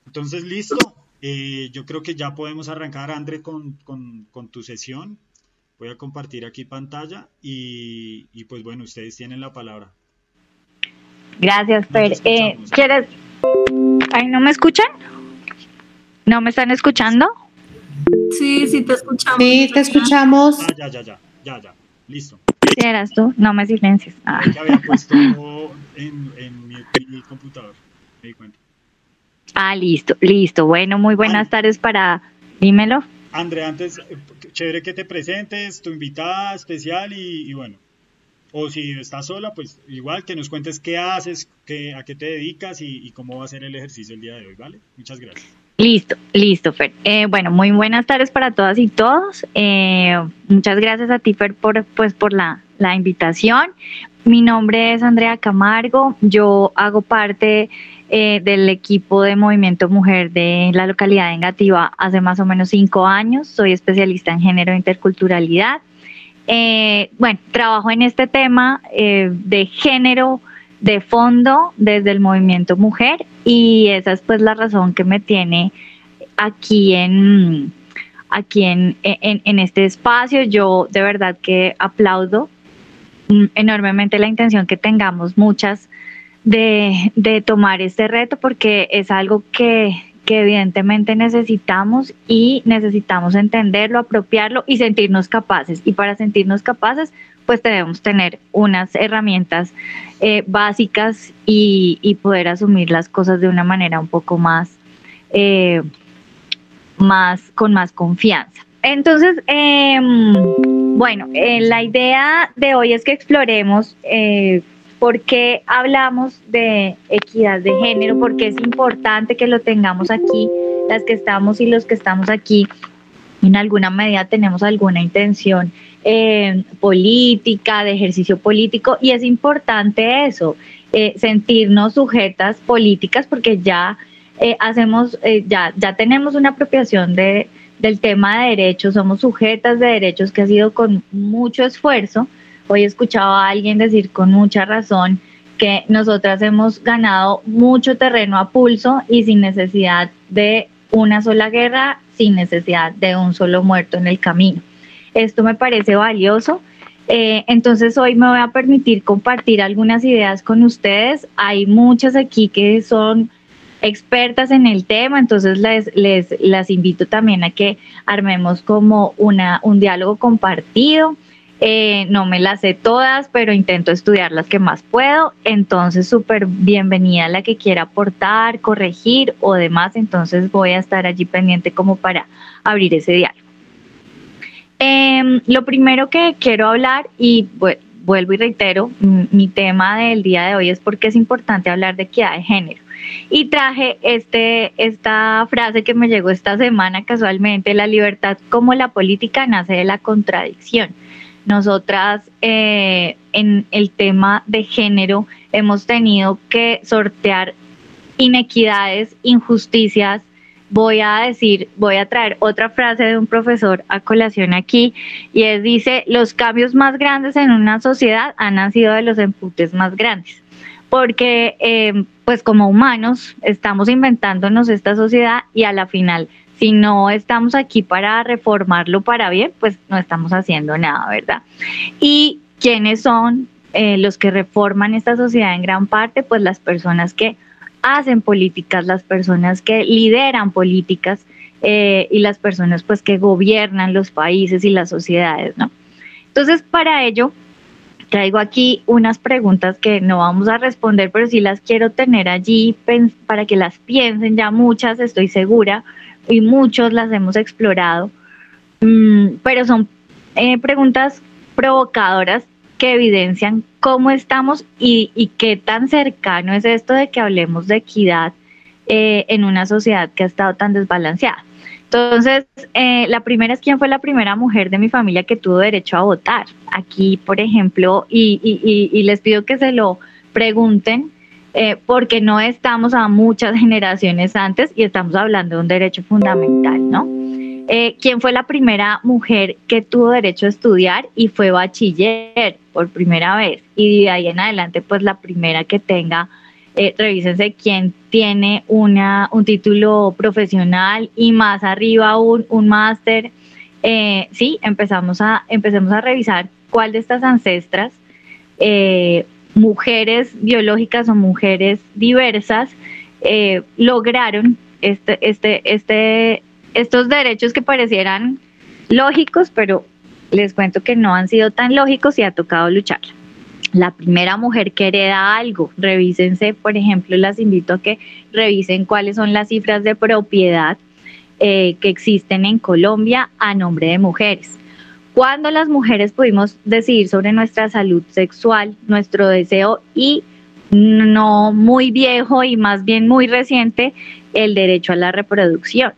Entonces, listo. Yo creo que ya podemos arrancar, André, con tu sesión. Voy a compartir aquí pantalla y pues bueno, ustedes tienen la palabra. Gracias, No te Fer. escuchamos. ¿Quieres? ¿Ay, no me escuchan? ¿No me están escuchando? Sí, sí te escuchamos. Sí, te escuchamos. Ya. Listo. Si eras tú, no me silencies. Creo que había puesto en mi computador. Me di cuenta. Listo. Bueno, muy buenas tardes Dímelo. André, antes, chévere que te presentes, tu invitada especial y bueno, o si estás sola, pues igual que nos cuentes qué haces, a qué te dedicas y cómo va a ser el ejercicio el día de hoy, ¿vale? Muchas gracias. Listo, Fer. Bueno, muy buenas tardes para todas y todos. Muchas gracias a ti, Fer, por la invitación. Mi nombre es Andrea Camargo. Yo hago parte del equipo de Movimiento Mujer de la localidad de Engativá hace más o menos 5 años. Soy especialista en género e interculturalidad. Bueno, trabajo en este tema de género de fondo desde el movimiento mujer y esa es pues la razón que me tiene aquí en este espacio. Yo de verdad que aplaudo enormemente la intención que tengamos muchas de tomar este reto porque es algo que evidentemente necesitamos y necesitamos entenderlo, apropiarlo y sentirnos capaces. Y para sentirnos capaces, pues debemos tener unas herramientas básicas y poder asumir las cosas de una manera un poco con más confianza. Entonces, la idea de hoy es que exploremos por qué hablamos de equidad de género, por qué es importante que lo tengamos aquí, las que estamos y los que estamos aquí, en alguna medida tenemos alguna intención política, de ejercicio político, y es importante eso, sentirnos sujetas políticas, porque ya ya tenemos una apropiación del tema de derechos, somos sujetas de derechos que ha sido con mucho esfuerzo. Hoy escuchaba a alguien decir con mucha razón que nosotras hemos ganado mucho terreno a pulso y sin necesidad de una sola guerra, sin necesidad de un solo muerto en el camino. Esto me parece valioso. Entonces hoy me voy a permitir compartir algunas ideas con ustedes. Hay muchas aquí que son expertas en el tema, entonces las invito también a que armemos como un diálogo compartido. No me las sé todas, pero intento estudiar las que más puedo, entonces súper bienvenida la que quiera aportar, corregir o demás, entonces voy a estar allí pendiente como para abrir ese diálogo. Lo primero que quiero hablar, y vuelvo y reitero, mi tema del día de hoy es porque es importante hablar de equidad de género. Y traje esta frase que me llegó esta semana casualmente: la libertad como la política nace de la contradicción. Nosotras en el tema de género hemos tenido que sortear inequidades, injusticias. Voy a traer otra frase de un profesor a colación aquí, y dice: los cambios más grandes en una sociedad han nacido de los emputes más grandes. Porque pues como humanos estamos inventándonos esta sociedad y a la final, si no estamos aquí para reformarlo para bien, pues no estamos haciendo nada, ¿verdad? ¿Y quiénes son los que reforman esta sociedad en gran parte? Pues las personas que hacen políticas, las personas que lideran políticas y las personas pues que gobiernan los países y las sociedades, ¿no? Entonces, para ello traigo aquí unas preguntas que no vamos a responder, pero sí las quiero tener allí para que las piensen. Ya muchas, estoy segura, y muchos las hemos explorado, pero son preguntas provocadoras que evidencian cómo estamos y qué tan cercano es esto de que hablemos de equidad en una sociedad que ha estado tan desbalanceada. Entonces, la primera es: ¿quién fue la primera mujer de mi familia que tuvo derecho a votar? Aquí, por ejemplo, y les pido que se lo pregunten, porque no estamos a muchas generaciones antes y estamos hablando de un derecho fundamental, ¿no? ¿Quién fue la primera mujer que tuvo derecho a estudiar y fue bachiller por primera vez? Y de ahí en adelante, pues la primera que tenga revísense quién tiene un título profesional y más arriba un máster. Sí, empecemos a revisar cuál de estas ancestras, mujeres biológicas o mujeres diversas, lograron estos derechos que parecieran lógicos, pero les cuento que no han sido tan lógicos y ha tocado luchar. La primera mujer que hereda algo, revísense, por ejemplo, las invito a que revisen cuáles son las cifras de propiedad que existen en Colombia a nombre de mujeres. Cuando las mujeres pudimos decidir sobre nuestra salud sexual, nuestro deseo y no muy viejo y más bien muy reciente, el derecho a la reproducción.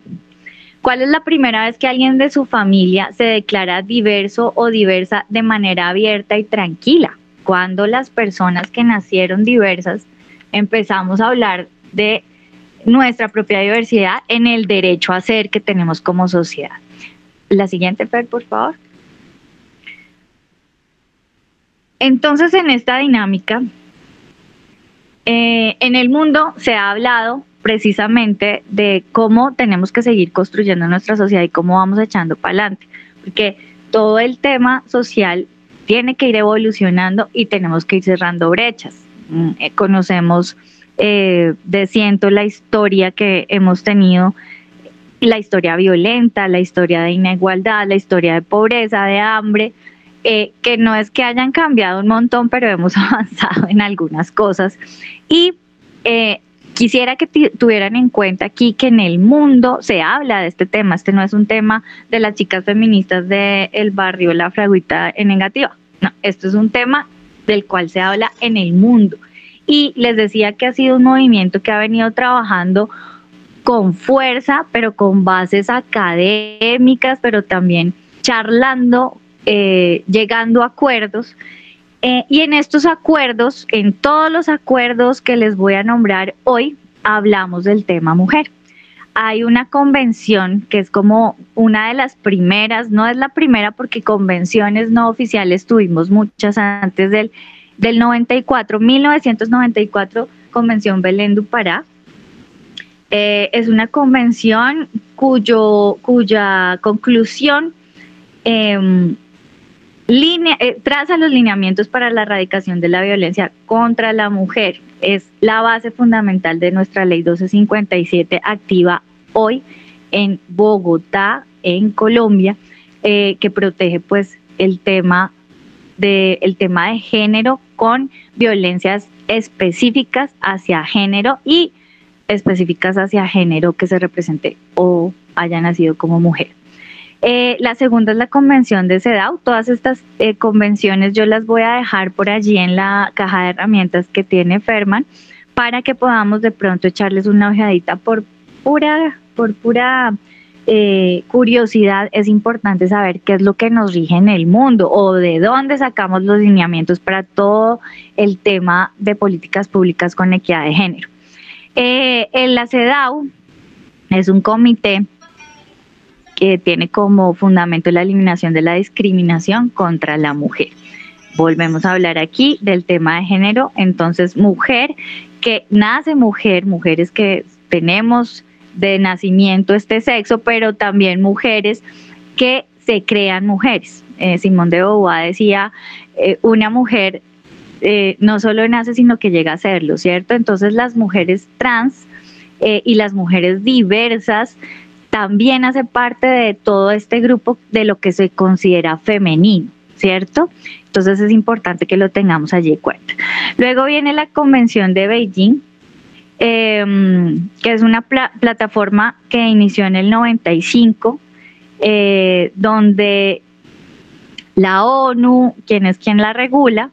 ¿Cuál es la primera vez que alguien de su familia se declara diverso o diversa de manera abierta y tranquila? Cuando las personas que nacieron diversas empezamos a hablar de nuestra propia diversidad en el derecho a ser que tenemos como sociedad. La siguiente, Fer, por favor. Entonces, en esta dinámica, en el mundo se ha hablado precisamente de cómo tenemos que seguir construyendo nuestra sociedad y cómo vamos echando para adelante, porque todo el tema social tiene que ir evolucionando y tenemos que ir cerrando brechas. Conocemos de ciento la historia que hemos tenido, la historia violenta, la historia de inigualdad, la historia de pobreza, de hambre, que no es que hayan cambiado un montón, pero hemos avanzado en algunas cosas. Y quisiera que tuvieran en cuenta aquí que en el mundo se habla de este tema. Este no es un tema de las chicas feministas del barrio La Fraguita en Negativa. No, esto es un tema del cual se habla en el mundo. Y les decía que ha sido un movimiento que ha venido trabajando con fuerza, pero con bases académicas, pero también charlando, llegando a acuerdos. Y en estos acuerdos, en todos los acuerdos que les voy a nombrar hoy, hablamos del tema mujer. Hay una convención que es como una de las primeras, no es la primera porque convenciones no oficiales tuvimos muchas antes del 94, 1994, Convención Belén do Pará. Es una convención cuya conclusión traza los lineamientos para la erradicación de la violencia contra la mujer. Es la base fundamental de nuestra ley 1257 activa hoy en Bogotá, en Colombia, que protege pues el tema de género con violencias específicas hacia género y específicas hacia género que se represente o haya nacido como mujer. La segunda es la convención de CEDAW. Todas estas convenciones yo las voy a dejar por allí en la caja de herramientas que tiene Ferman para que podamos de pronto echarles una ojeadita por pura curiosidad. Es importante saber qué es lo que nos rige en el mundo o de dónde sacamos los lineamientos para todo el tema de políticas públicas con equidad de género. La CEDAW es un comité que tiene como fundamento la eliminación de la discriminación contra la mujer. Volvemos a hablar aquí del tema de género. Entonces, mujer que nace mujer, mujeres que tenemos de nacimiento este sexo, pero también mujeres que se crean mujeres. Simone de Beauvoir decía, una mujer no solo nace, sino que llega a serlo, ¿cierto? Entonces, las mujeres trans y las mujeres diversas también hace parte de todo este grupo de lo que se considera femenino, ¿cierto? Entonces es importante que lo tengamos allí en cuenta. Luego viene la Convención de Beijing, que es una plataforma que inició en el 95, donde la ONU, quien la regula,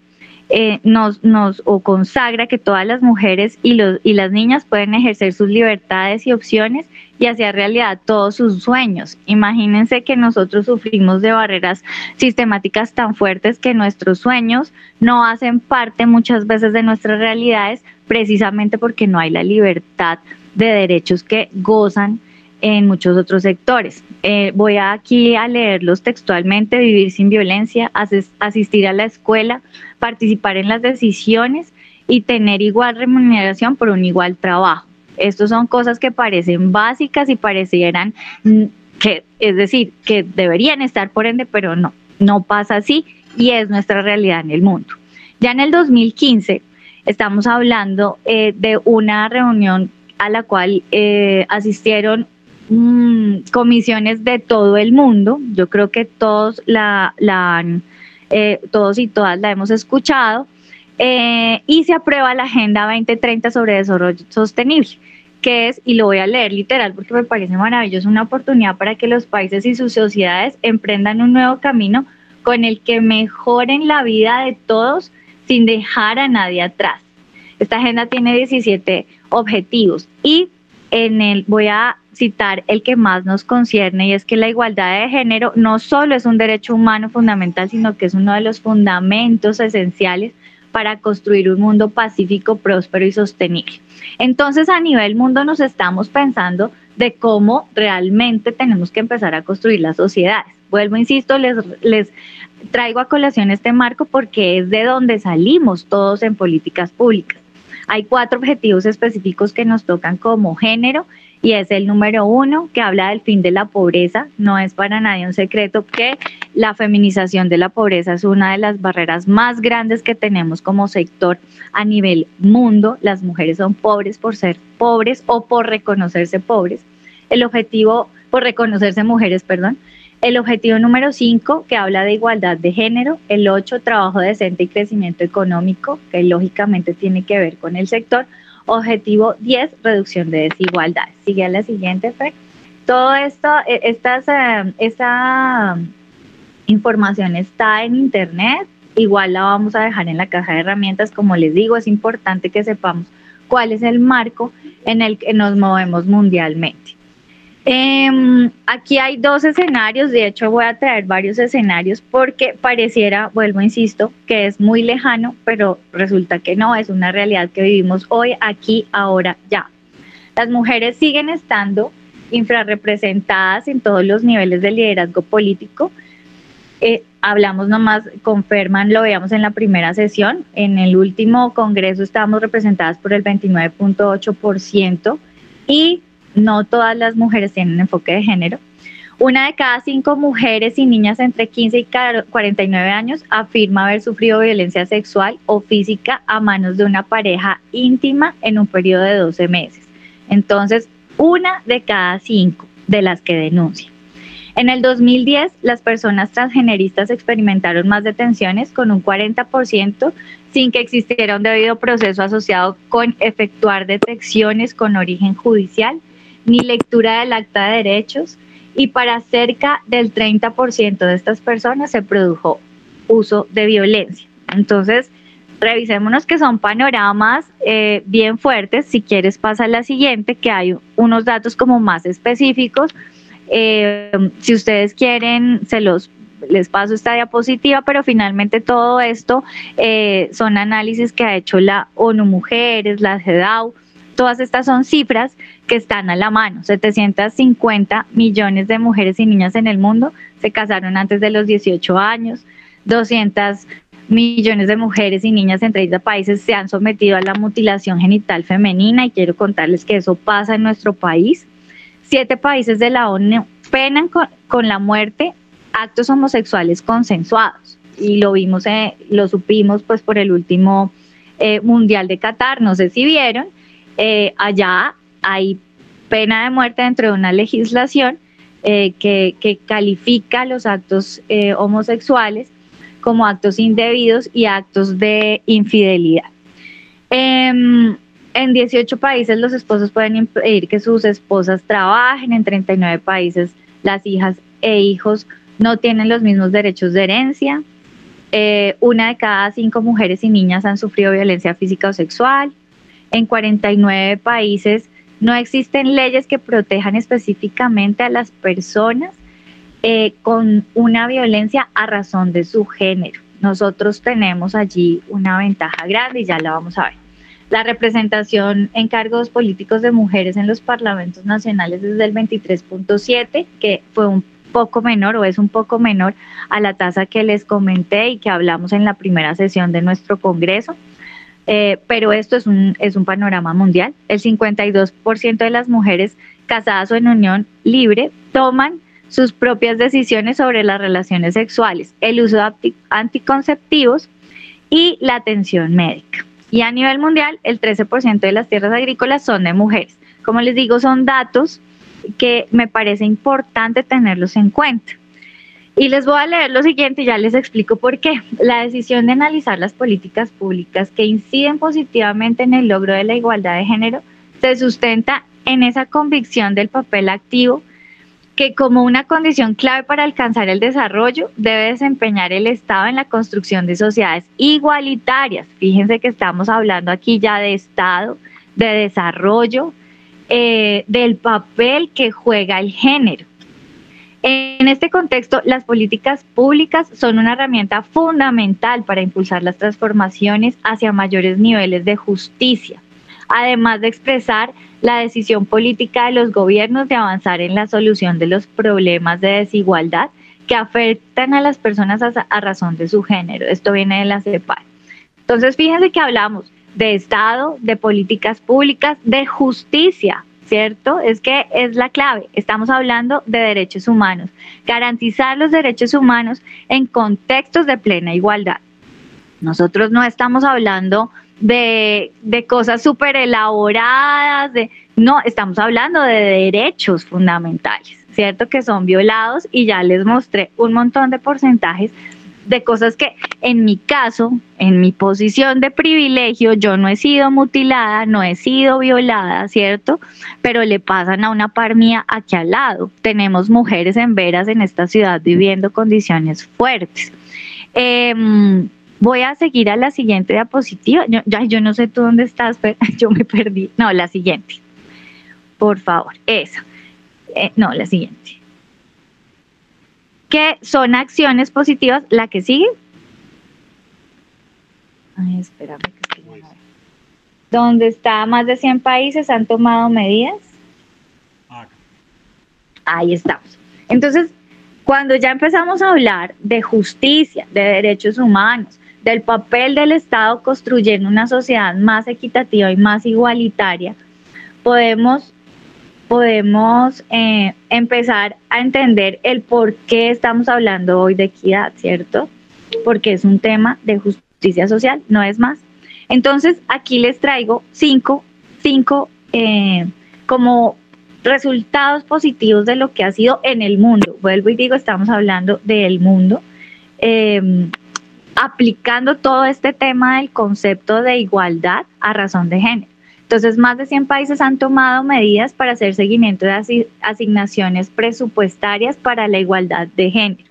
nos consagra que todas las mujeres y las niñas pueden ejercer sus libertades y opciones y hacer realidad todos sus sueños. Imagínense que nosotros sufrimos de barreras sistemáticas tan fuertes que nuestros sueños no hacen parte muchas veces de nuestras realidades, precisamente porque no hay la libertad de derechos que gozan en muchos otros sectores. Voy aquí a leerlos textualmente: vivir sin violencia, asistir a la escuela, participar en las decisiones y tener igual remuneración por un igual trabajo. Estas son cosas que parecen básicas y parecieran que, es decir, que deberían estar por ende, pero no pasa así y es nuestra realidad en el mundo. Ya en el 2015 estamos hablando de una reunión a la cual asistieron comisiones de todo el mundo. Yo creo que todos todos y todas la hemos escuchado, y se aprueba la Agenda 2030 sobre Desarrollo Sostenible, que es, y lo voy a leer literal porque me parece maravilloso, una oportunidad para que los países y sus sociedades emprendan un nuevo camino con el que mejoren la vida de todos sin dejar a nadie atrás. Esta agenda tiene 17 objetivos y voy a citar el que más nos concierne, y es que la igualdad de género no solo es un derecho humano fundamental, sino que es uno de los fundamentos esenciales para construir un mundo pacífico, próspero y sostenible. Entonces, a nivel mundo nos estamos pensando de cómo realmente tenemos que empezar a construir las sociedades. Vuelvo, insisto, les traigo a colación este marco porque es de donde salimos todos en políticas públicas. Hay 4 objetivos específicos que nos tocan como género, y es el número 1, que habla del fin de la pobreza. No es para nadie un secreto que la feminización de la pobreza es una de las barreras más grandes que tenemos como sector a nivel mundo. Las mujeres son pobres por ser pobres o por reconocerse pobres. Por reconocerse mujeres, perdón. El objetivo número 5, que habla de igualdad de género. El 8, trabajo decente y crecimiento económico, que lógicamente tiene que ver con el sector. Objetivo 10, reducción de desigualdades. Sigue a la siguiente, Fer. Todo esto, esta información está en internet, igual la vamos a dejar en la caja de herramientas. Como les digo, es importante que sepamos cuál es el marco en el que nos movemos mundialmente. Aquí hay 2 escenarios, de hecho voy a traer varios escenarios porque pareciera, vuelvo, insisto, que es muy lejano, pero resulta que no, es una realidad que vivimos hoy, aquí, ahora, ya. Las mujeres siguen estando infrarrepresentadas en todos los niveles de liderazgo político. Hablamos nomás con Ferman, lo veíamos en la primera sesión, en el último congreso estábamos representadas por el 29.8% y no todas las mujeres tienen enfoque de género. 1 de cada 5 mujeres y niñas entre 15 y 49 años afirma haber sufrido violencia sexual o física a manos de una pareja íntima en un periodo de 12 meses. Entonces, 1 de cada 5 de las que denuncian. En el 2010, las personas transgeneristas experimentaron más detenciones con un 40% sin que existiera un debido proceso asociado con efectuar detecciones con origen judicial ni lectura del acta de derechos, y para cerca del 30% de estas personas se produjo uso de violencia. Entonces, revisémonos, que son panoramas bien fuertes. Si quieres, pasa a la siguiente, que hay unos datos como más específicos. Si ustedes quieren, les paso esta diapositiva, pero finalmente todo esto son análisis que ha hecho la ONU Mujeres, la CEDAW. Todas estas son cifras que están a la mano. 750 millones de mujeres y niñas en el mundo se casaron antes de los 18 años. 200 millones de mujeres y niñas en 30 países se han sometido a la mutilación genital femenina, y quiero contarles que eso pasa en nuestro país. 7 países de la ONU penan con la muerte actos homosexuales consensuados, y lo supimos pues por el último Mundial de Qatar. No sé si vieron. Allá hay pena de muerte dentro de una legislación que califica los actos homosexuales como actos indebidos y actos de infidelidad. En 18 países los esposos pueden impedir que sus esposas trabajen. En 39 países las hijas e hijos no tienen los mismos derechos de herencia. 1 de cada 5 mujeres y niñas han sufrido violencia física o sexual. En 49 países no existen leyes que protejan específicamente a las personas con una violencia a razón de su género. Nosotros tenemos allí una ventaja grande y ya la vamos a ver. La representación en cargos políticos de mujeres en los parlamentos nacionales es del 23.7, que fue un poco menor, o es un poco menor a la tasa que les comenté y que hablamos en la primera sesión de nuestro congreso. pero esto es un panorama mundial. El 52% de las mujeres casadas o en unión libre toman sus propias decisiones sobre las relaciones sexuales, el uso de anticonceptivos y la atención médica. Y a nivel mundial, el 13% de las tierras agrícolas son de mujeres. Como les digo, son datos que me parece importante tenerlos en cuenta. Y les voy a leer lo siguiente y ya les explico por qué. La decisión de analizar las políticas públicas que inciden positivamente en el logro de la igualdad de género se sustenta en esa convicción del papel activo que como una condición clave para alcanzar el desarrollo debe desempeñar el Estado en la construcción de sociedades igualitarias. Fíjense que estamos hablando aquí ya de Estado, de desarrollo, del papel que juega el género. En este contexto, las políticas públicas son una herramienta fundamental para impulsar las transformaciones hacia mayores niveles de justicia, además de expresar la decisión política de los gobiernos de avanzar en la solución de los problemas de desigualdad que afectan a las personas a razón de su género. Esto viene de la CEPAL. Entonces, fíjense que hablamos de Estado, de políticas públicas, de justicia, ¿cierto? Es que es la clave. Estamos hablando de derechos humanos, garantizar los derechos humanos en contextos de plena igualdad. Nosotros no estamos hablando de cosas súper elaboradas, no, estamos hablando de derechos fundamentales, ¿cierto? Que son violados y ya les mostré un montón de porcentajes de cosas que en mi caso, en mi posición de privilegio, yo no he sido mutilada, no he sido violada, ¿cierto? Pero le pasan a una par mía aquí al lado. Tenemos mujeres en veras en esta ciudad viviendo condiciones fuertes. Voy a seguir a la siguiente diapositiva. Yo no sé tú dónde estás, pero yo me perdí. No, la siguiente. Por favor, esa. No, la siguiente. ¿Qué son acciones positivas? ¿La que sigue? Ay, espérame que estoy a ver. ¿Dónde está más de 100 países han tomado medidas? Ahí estamos. Entonces, cuando ya empezamos a hablar de justicia, de derechos humanos, del papel del Estado construyendo una sociedad más equitativa y más igualitaria, podemos empezar a entender el por qué estamos hablando hoy de equidad, ¿cierto? Porque es un tema de justicia social, no es más. Entonces, aquí les traigo cinco como resultados positivos de lo que ha sido en el mundo. Vuelvo y digo, estamos hablando del mundo, aplicando todo este tema del concepto de igualdad a razón de género. Entonces, más de 100 países han tomado medidas para hacer seguimiento de asignaciones presupuestarias para la igualdad de género.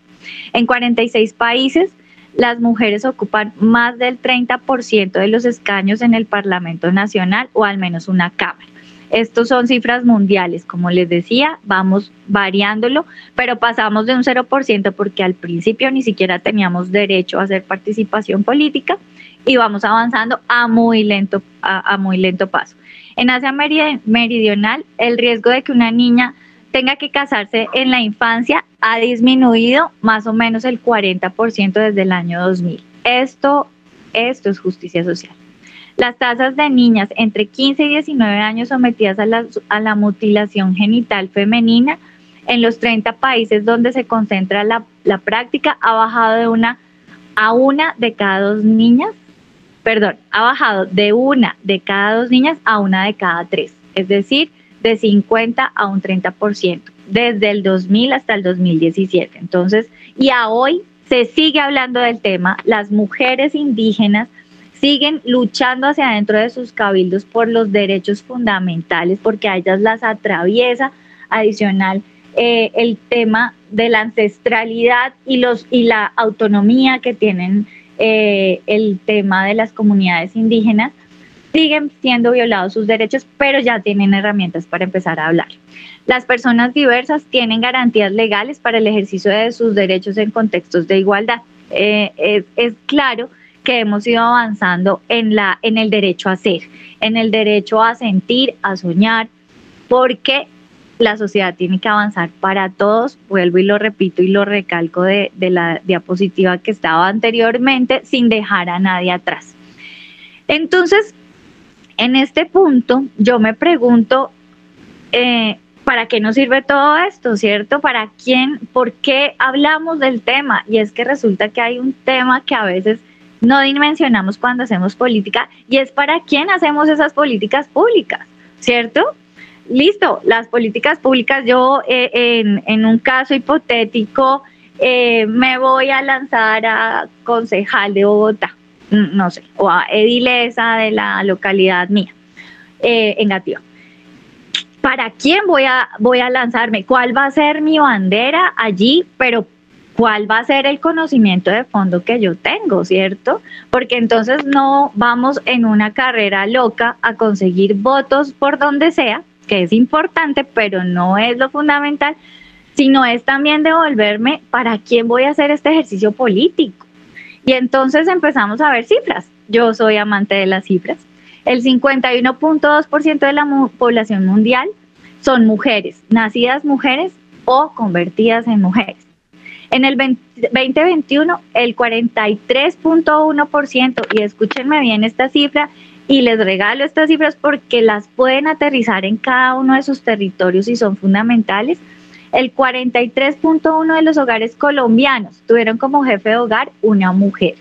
En 46 países, las mujeres ocupan más del 30% de los escaños en el Parlamento Nacional o al menos una cámara. Estos son cifras mundiales, como les decía, vamos variándolo, pero pasamos de un 0% porque al principio ni siquiera teníamos derecho a hacer participación política y vamos avanzando a muy lento paso. En Asia Meridional, el riesgo de que una niña tenga que casarse en la infancia ha disminuido más o menos el 40% desde el año 2000. Esto es justicia social. Las tasas de niñas entre 15 y 19 años sometidas a la mutilación genital femenina en los 30 países donde se concentra la práctica ha bajado de una de cada dos niñas a una de cada tres, es decir, de 50 a un 30%, desde el 2000 hasta el 2017. Entonces, y a hoy se sigue hablando del tema, las mujeres indígenas siguen luchando hacia adentro de sus cabildos por los derechos fundamentales, porque a ellas las atraviesa adicional el tema de la ancestralidad y la autonomía que tienen el tema de las comunidades indígenas. Siguen siendo violados sus derechos, pero ya tienen herramientas para empezar a hablar. Las personas diversas tienen garantías legales para el ejercicio de sus derechos en contextos de igualdad. Es claro que hemos ido avanzando en el derecho a ser, en el derecho a sentir, a soñar, porque la sociedad tiene que avanzar para todos. Vuelvo y lo repito y lo recalco de la diapositiva que estaba anteriormente, sin dejar a nadie atrás. Entonces, en este punto, yo me pregunto, ¿para qué nos sirve todo esto, cierto? ¿Para quién? ¿Por qué hablamos del tema? Y es que resulta que hay un tema que a veces no dimensionamos cuando hacemos política, y es para quién hacemos esas políticas públicas, ¿cierto? Listo, las políticas públicas, yo en un caso hipotético me voy a lanzar a concejal de Bogotá, no sé, o a edilesa de la localidad mía, en Gatío. ¿Para quién voy a lanzarme? ¿Cuál va a ser mi bandera allí? Pero ¿cuál va a ser el conocimiento de fondo que yo tengo, cierto? Porque entonces no vamos en una carrera loca a conseguir votos por donde sea, que es importante, pero no es lo fundamental, sino es también devolverme para quién voy a hacer este ejercicio político. Y entonces empezamos a ver cifras. Yo soy amante de las cifras. El 51.2% de la población mundial son mujeres, nacidas mujeres o convertidas en mujeres. En el 2021, el 43.1%, y escúchenme bien esta cifra, y les regalo estas cifras porque las pueden aterrizar en cada uno de sus territorios y son fundamentales. El 43.1% de los hogares colombianos tuvieron como jefe de hogar una mujer.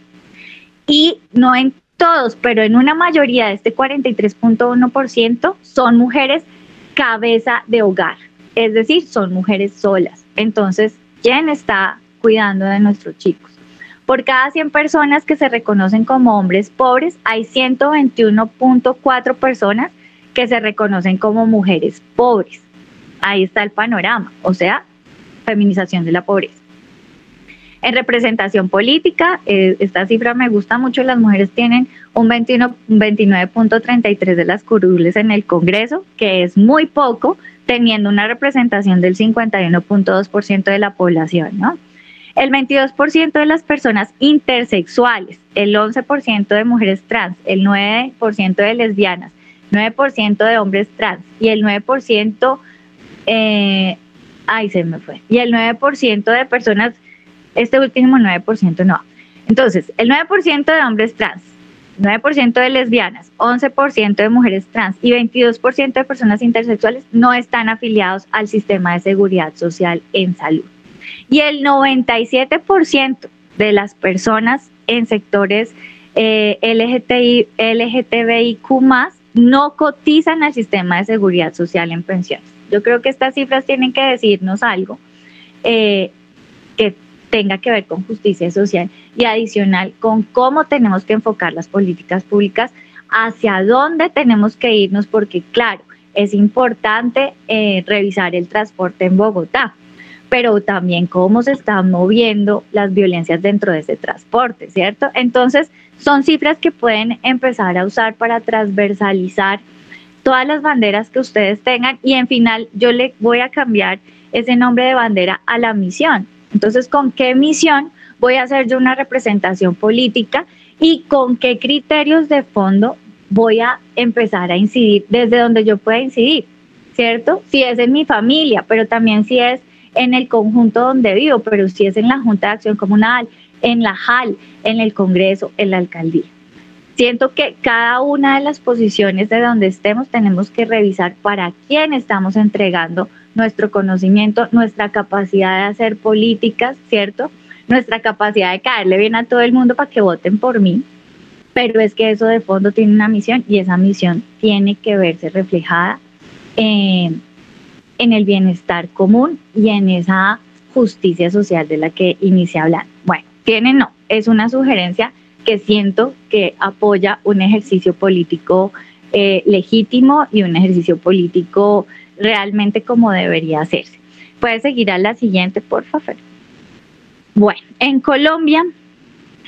Y no en todos, pero en una mayoría de este 43.1% son mujeres cabeza de hogar, es decir, son mujeres solas. Entonces, ¿quién está cuidando de nuestros chicos? Por cada 100 personas que se reconocen como hombres pobres, hay 121.4 personas que se reconocen como mujeres pobres. Ahí está el panorama, o sea, feminización de la pobreza. En representación política, esta cifra me gusta mucho, las mujeres tienen un 29.33 de las curules en el Congreso, que es muy poco, teniendo una representación del 51.2% de la población, ¿no? El 22% de las personas intersexuales, el 11% de mujeres trans, el 9% de lesbianas, 9% de hombres trans y el 9%, se me fue, y el 9% de personas, este último 9% no. Entonces, el 9% de hombres trans, 9% de lesbianas, 11% de mujeres trans y 22% de personas intersexuales no están afiliados al sistema de seguridad social en salud. Y el 97% de las personas en sectores LGTBIQ+, no cotizan al sistema de seguridad social en pensiones. Yo creo que estas cifras tienen que decirnos algo que tenga que ver con justicia social y adicional con cómo tenemos que enfocar las políticas públicas, hacia dónde tenemos que irnos, porque claro, es importante revisar el transporte en Bogotá, pero también cómo se están moviendo las violencias dentro de ese transporte, ¿cierto? Entonces, son cifras que pueden empezar a usar para transversalizar todas las banderas que ustedes tengan, y en final yo le voy a cambiar ese nombre de bandera a la misión. Entonces, ¿con qué misión voy a hacer yo una representación política y con qué criterios de fondo voy a empezar a incidir desde donde yo pueda incidir, ¿cierto? Si es en mi familia, pero también si es en el conjunto donde vivo, pero si es en la Junta de Acción Comunal, en la JAL, en el Congreso, en la alcaldía. Siento que cada una de las posiciones de donde estemos tenemos que revisar para quién estamos entregando nuestro conocimiento, nuestra capacidad de hacer políticas, ¿cierto? Nuestra capacidad de caerle bien a todo el mundo para que voten por mí, pero es que eso de fondo tiene una misión y esa misión tiene que verse reflejada en el bienestar común y en esa justicia social de la que inicié hablando. Bueno, es una sugerencia que siento que apoya un ejercicio político legítimo y un ejercicio político realmente como debería hacerse. Puede seguir a la siguiente, por favor. Bueno, en Colombia,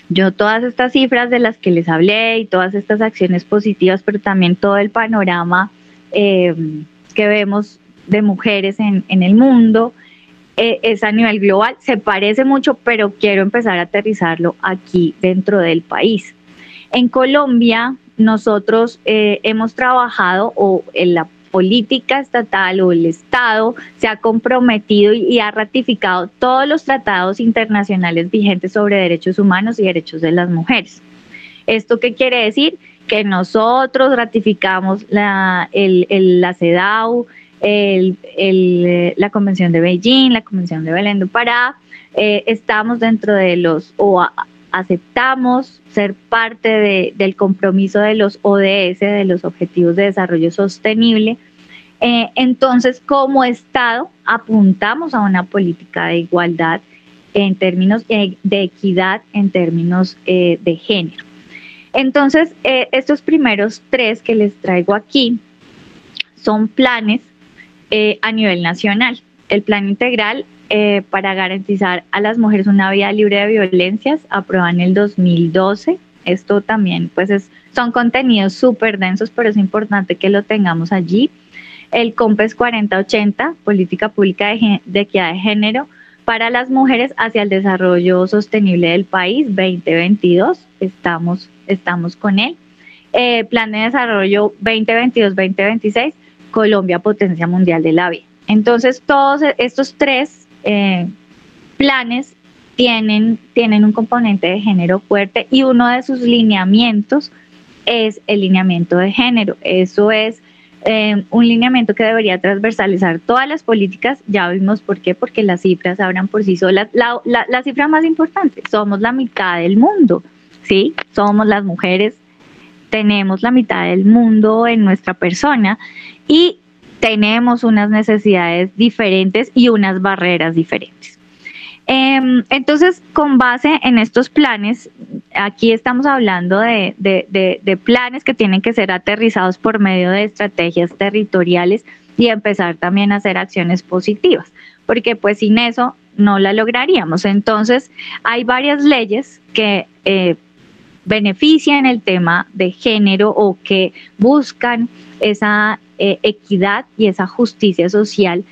yo todas estas cifras de las que les hablé y todas estas acciones positivas, pero también todo el panorama que vemos de mujeres en el mundo, es a nivel global, se parece mucho, pero quiero empezar a aterrizarlo aquí dentro del país. En Colombia, nosotros hemos trabajado, o en la política estatal o el Estado se ha comprometido y ha ratificado todos los tratados internacionales vigentes sobre derechos humanos y derechos de las mujeres. ¿Esto qué quiere decir? que nosotros ratificamos la CEDAW, la Convención de Beijing, la Convención de Belén do Pará, estamos dentro de aceptamos ser parte del compromiso de los ODS, de los Objetivos de Desarrollo Sostenible. Entonces, como Estado, apuntamos a una política de igualdad en términos de equidad, en términos de género. Entonces, estos primeros 3 que les traigo aquí son planes a nivel nacional. El plan integral para garantizar a las mujeres una vida libre de violencias, aprobado en el 2012. Esto también pues son contenidos súper densos, pero es importante que lo tengamos allí. El COMPES 4080, Política Pública de Equidad de Género para las mujeres hacia el desarrollo sostenible del país 2022, estamos con él. Plan de Desarrollo 2022-2026, Colombia Potencia Mundial de la Vida. Entonces, todos estos 3 planes tienen un componente de género fuerte y uno de sus lineamientos es el lineamiento de género. Eso es un lineamiento que debería transversalizar todas las políticas. Ya vimos por qué, porque las cifras hablan por sí solas. La cifra más importante, somos la mitad del mundo, ¿sí? Somos las mujeres, tenemos la mitad del mundo en nuestra persona y tenemos unas necesidades diferentes y unas barreras diferentes. Entonces, con base en estos planes, aquí estamos hablando de planes que tienen que ser aterrizados por medio de estrategias territoriales y empezar también a hacer acciones positivas, porque pues sin eso no la lograríamos. Entonces, hay varias leyes que benefician el tema de género o que buscan esa equidad y esa justicia social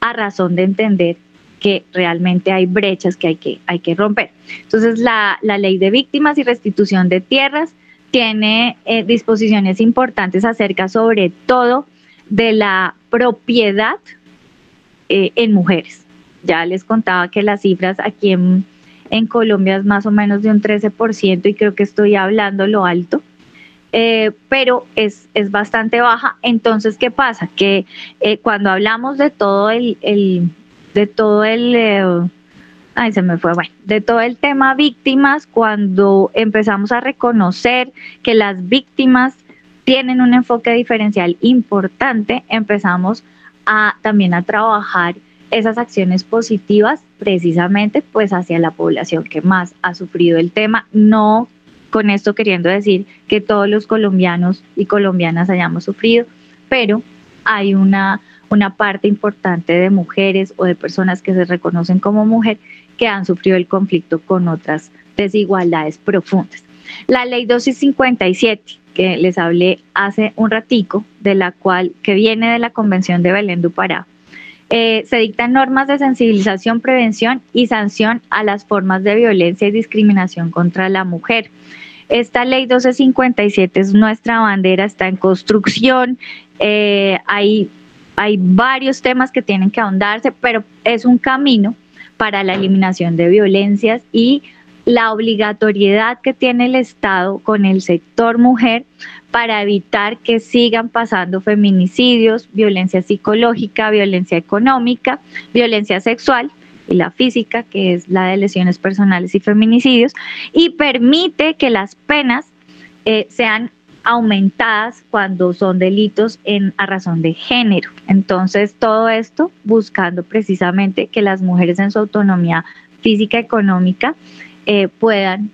a razón de entender que realmente hay brechas que hay que romper. Entonces, la ley de víctimas y restitución de tierras tiene disposiciones importantes acerca sobre todo de la propiedad en mujeres. Ya les contaba que las cifras aquí en Colombia es más o menos de un 13% y creo que estoy hablando lo alto. Pero es bastante baja. Entonces, ¿qué pasa? Que cuando hablamos de todo de todo el tema víctimas, cuando empezamos a reconocer que las víctimas tienen un enfoque diferencial importante, empezamos también a trabajar esas acciones positivas precisamente pues hacia la población que más ha sufrido el tema. No con esto queriendo decir que todos los colombianos y colombianas hayamos sufrido, pero hay una parte importante de mujeres o de personas que se reconocen como mujer que han sufrido el conflicto con otras desigualdades profundas. La ley 257, que les hablé hace un ratico, que viene de la Convención de Belén do Pará, se dictan normas de sensibilización, prevención y sanción a las formas de violencia y discriminación contra la mujer. Esta ley 1257 es nuestra bandera, está en construcción, hay varios temas que tienen que ahondarse, pero es un camino para la eliminación de violencias y la obligatoriedad que tiene el Estado con el sector mujer para evitar que sigan pasando feminicidios, violencia psicológica, violencia económica, violencia sexual y la física, que es la de lesiones personales y feminicidios, y permite que las penas sean aumentadas cuando son delitos a razón de género. Entonces, todo esto buscando precisamente que las mujeres en su autonomía física, económica, puedan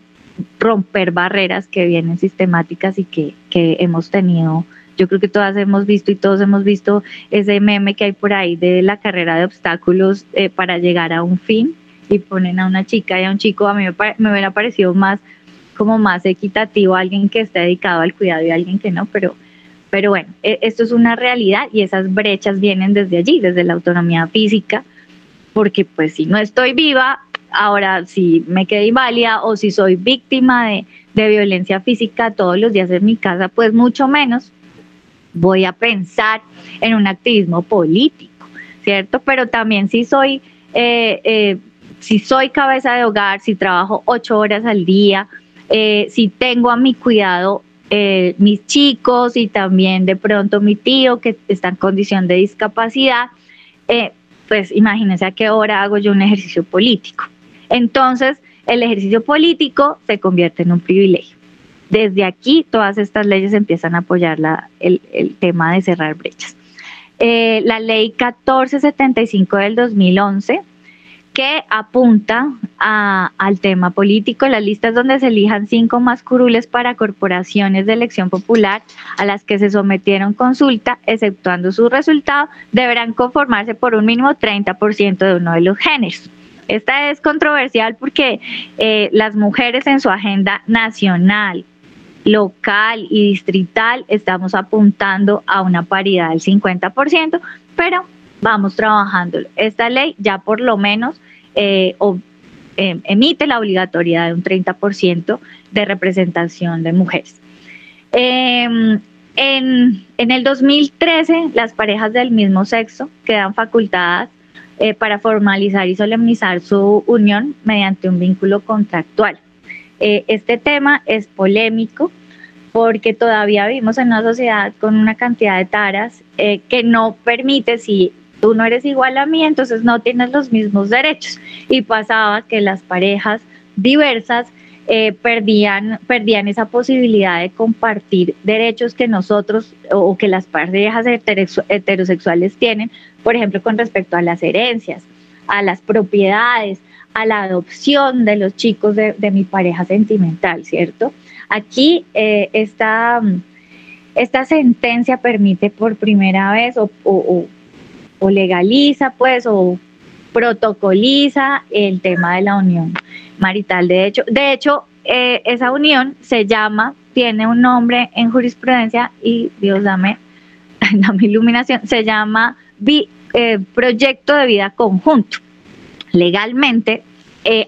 romper barreras que vienen sistemáticas y que hemos tenido. Yo creo que todas hemos visto y todos hemos visto ese meme que hay por ahí de la carrera de obstáculos para llegar a un fin y ponen a una chica y a un chico. A mí me hubiera parecido más equitativo alguien que esté dedicado al cuidado y alguien que no, pero bueno, esto es una realidad y esas brechas vienen desde allí, desde la autonomía física, porque pues si no estoy viva, ahora si me quedé inválida o si soy víctima de violencia física todos los días en mi casa, pues mucho menos voy a pensar en un activismo político, ¿cierto? Pero también si soy cabeza de hogar, si trabajo 8 horas al día, si tengo a mi cuidado mis chicos y también de pronto mi tío que está en condición de discapacidad, pues imagínense a qué hora hago yo un ejercicio político. Entonces, el ejercicio político se convierte en un privilegio. Desde aquí, todas estas leyes empiezan a apoyar el tema de cerrar brechas. La ley 1475 del 2011, que apunta al tema político, las listas donde se elijan 5 más curules para corporaciones de elección popular a las que se sometieron consulta, exceptuando su resultado, deberán conformarse por un mínimo 30% de uno de los géneros. Esta es controversial porque las mujeres en su agenda nacional, local y distrital estamos apuntando a una paridad del 50%, pero vamos trabajándolo. Esta ley ya por lo menos emite la obligatoriedad de un 30% de representación de mujeres. En el 2013, las parejas del mismo sexo quedan facultadas para formalizar y solemnizar su unión mediante un vínculo contractual. Este tema es polémico porque todavía vivimos en una sociedad con una cantidad de taras que no permite, si tú no eres igual a mí, entonces no tienes los mismos derechos. Y pasaba que las parejas diversas perdían esa posibilidad de compartir derechos que nosotros o que las parejas heterosexuales tienen, por ejemplo, con respecto a las herencias, a las propiedades, a la adopción de los chicos de mi pareja sentimental, ¿cierto? Aquí esta sentencia permite por primera vez o legaliza, pues, o protocoliza el tema de la unión marital. De hecho, esa unión tiene un nombre en jurisprudencia y Dios dame iluminación, se llama proyecto de vida conjunto. Legalmente,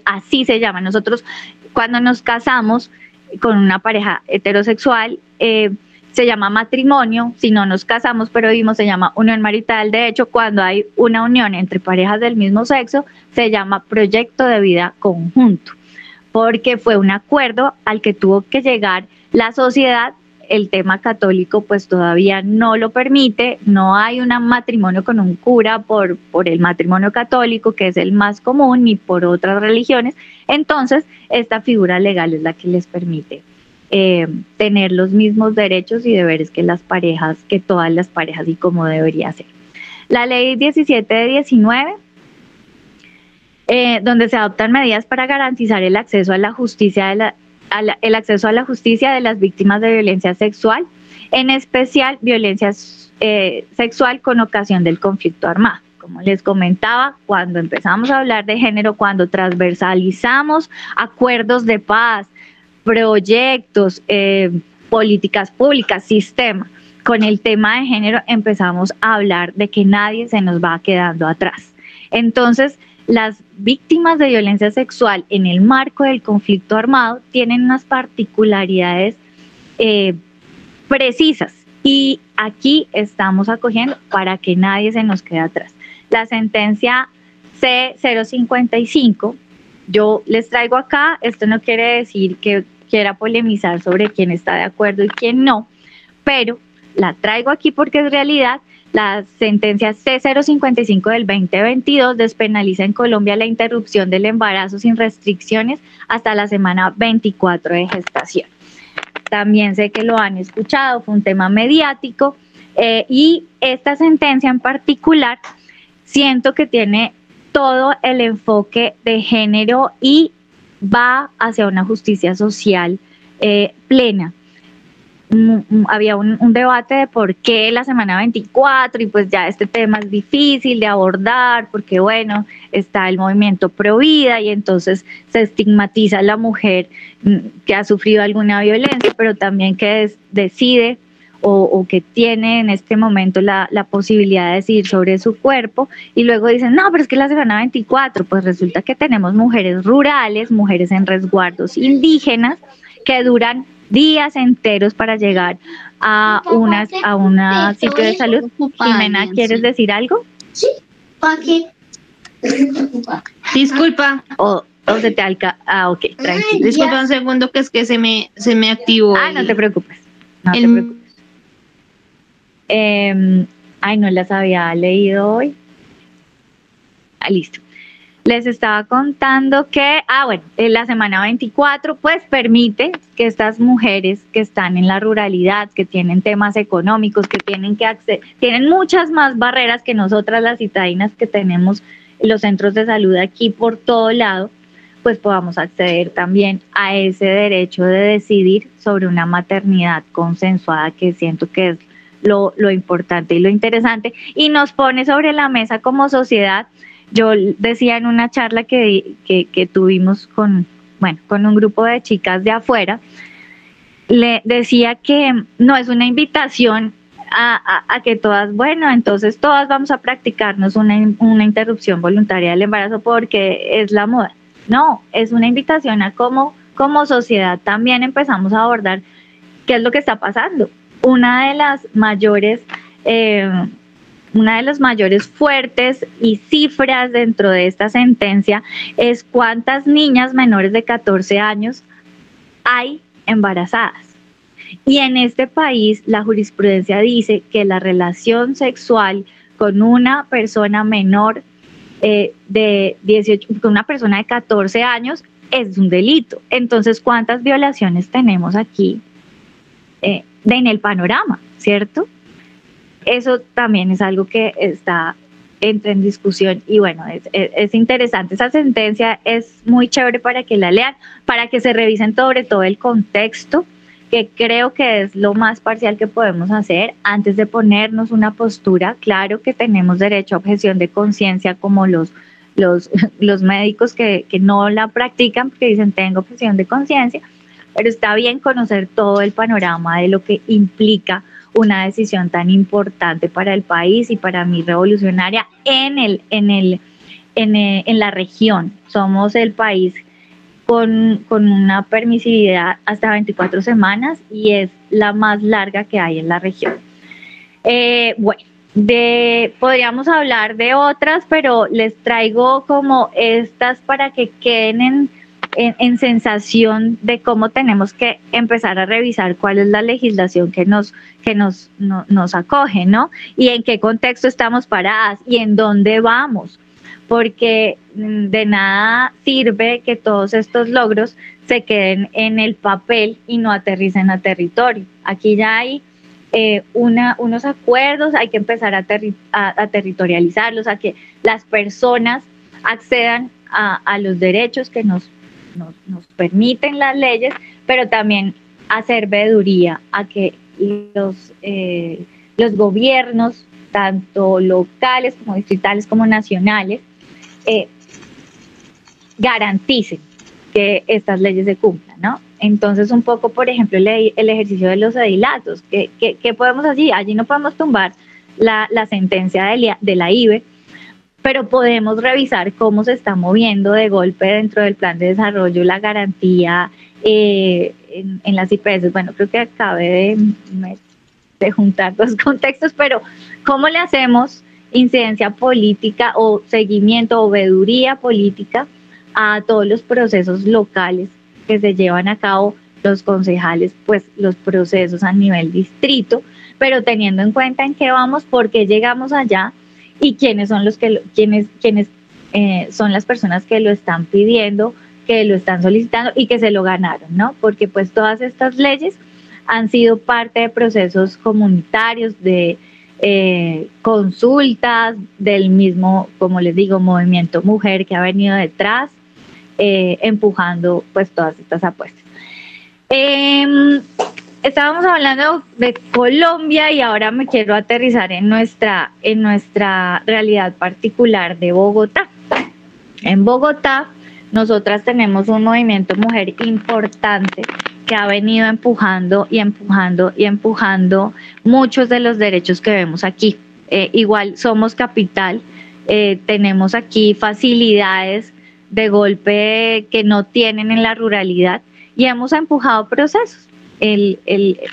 así se llama. Nosotros, cuando nos casamos con una pareja heterosexual, se llama matrimonio. Si no nos casamos pero vivimos, se llama unión marital. De hecho, cuando hay una unión entre parejas del mismo sexo, se llama proyecto de vida conjunto, porque fue un acuerdo al que tuvo que llegar la sociedad. El tema católico pues todavía no lo permite, no hay un matrimonio con un cura por el matrimonio católico, que es el más común, ni por otras religiones. Entonces, esta figura legal es la que les permite tener los mismos derechos y deberes que todas las parejas, y como debería ser. La ley 17 de 19, donde se adoptan medidas para garantizar el acceso a la justicia el acceso a la justicia de las víctimas de violencia sexual, en especial violencia sexual con ocasión del conflicto armado. Como les comentaba, cuando empezamos a hablar de género, cuando transversalizamos acuerdos de paz, proyectos, políticas públicas, sistema, con el tema de género empezamos a hablar de que nadie se nos va quedando atrás. Entonces, las víctimas de violencia sexual en el marco del conflicto armado tienen unas particularidades precisas, y aquí estamos acogiendo para que nadie se nos quede atrás. La sentencia C055, yo les traigo acá, esto no quiere decir que quiera polemizar sobre quién está de acuerdo y quién no, pero la traigo aquí porque es realidad. La sentencia C055 del 2022 despenaliza en Colombia la interrupción del embarazo sin restricciones hasta la semana 24 de gestación. También sé que lo han escuchado, fue un tema mediático, y esta sentencia en particular siento que tiene todo el enfoque de género y va hacia una justicia social plena. Había un debate de por qué la semana 24, y pues ya este tema es difícil de abordar porque bueno, está el movimiento pro vida y entonces se estigmatiza a la mujer que ha sufrido alguna violencia, pero también que decide o que tiene en este momento la posibilidad de decidir sobre su cuerpo, y luego dicen, no, pero es que la semana 24, pues resulta que tenemos mujeres rurales, mujeres en resguardos indígenas que duran días enteros para llegar a una sitio de salud. Jimena, ¿quieres decir algo? Sí, aquí. Disculpa. O se te ok, tranquilo. Disculpa un segundo, que es que se me activó. No te preocupes. No te preocupes. No las había leído hoy. Listo. Les estaba contando que, la semana 24 pues permite que estas mujeres que están en la ruralidad, que tienen temas económicos, que tienen tienen muchas más barreras que nosotras las citadinas que tenemos los centros de salud aquí por todo lado, pues podamos acceder también a ese derecho de decidir sobre una maternidad consensuada, que siento que es lo importante y lo interesante, y nos pone sobre la mesa como sociedad. Yo decía en una charla que tuvimos con un grupo de chicas de afuera, le decía que no es una invitación a que todas, entonces todas vamos a practicarnos una interrupción voluntaria del embarazo porque es la moda. No, es una invitación a cómo como sociedad también empezamos a abordar qué es lo que está pasando. Una de las mayores fuertes y cifras dentro de esta sentencia es cuántas niñas menores de 14 años hay embarazadas. Y en este país la jurisprudencia dice que la relación sexual con una persona menor de 18, con una persona de 14 años es un delito. Entonces, ¿cuántas violaciones tenemos aquí en el panorama, cierto? Eso también es algo que entra en discusión y es interesante. Esa sentencia es muy chévere para que la lean, para que se revisen sobre todo el contexto, que creo que es lo más parcial que podemos hacer antes de ponernos una postura. Claro que tenemos derecho a objeción de conciencia, como los médicos que no la practican porque dicen tengo objeción de conciencia, pero está bien conocer todo el panorama de lo que implica una decisión tan importante para el país y para mí revolucionaria en la región. Somos el país con una permisividad hasta 24 semanas y es la más larga que hay en la región. Podríamos hablar de otras, pero les traigo como estas para que queden en sensación de cómo tenemos que empezar a revisar cuál es la legislación que nos acoge, ¿no? Y en qué contexto estamos paradas y en dónde vamos, porque de nada sirve que todos estos logros se queden en el papel y no aterricen a territorio. Aquí ya hay unos acuerdos, hay que empezar a territorializarlos, a que las personas accedan a los derechos que nos permiten las leyes, pero también hacer veeduría a que los gobiernos, tanto locales como distritales como nacionales, garanticen que estas leyes se cumplan, ¿no? Entonces, un poco, por ejemplo, el ejercicio de los edilatos, ¿qué podemos hacer? Allí no podemos tumbar la sentencia de la IVE, pero podemos revisar cómo se está moviendo de golpe dentro del plan de desarrollo la garantía en las IPS. Bueno, creo que acabé de juntar dos contextos, pero ¿cómo le hacemos incidencia política o seguimiento o veeduría política a todos los procesos locales que se llevan a cabo los concejales, pues los procesos a nivel distrito, pero teniendo en cuenta en qué vamos, por qué llegamos allá y quiénes son son las personas que lo están pidiendo, que lo están solicitando y que se lo ganaron, ¿no? Porque pues todas estas leyes han sido parte de procesos comunitarios, de consultas, del mismo, como les digo, movimiento mujer que ha venido detrás, empujando pues todas estas apuestas. Estábamos hablando de Colombia y ahora me quiero aterrizar en nuestra realidad particular de Bogotá. En Bogotá, nosotras tenemos un movimiento mujer importante que ha venido empujando muchos de los derechos que vemos aquí. Igual somos capital, tenemos aquí facilidades de golpe que no tienen en la ruralidad y hemos empujado procesos.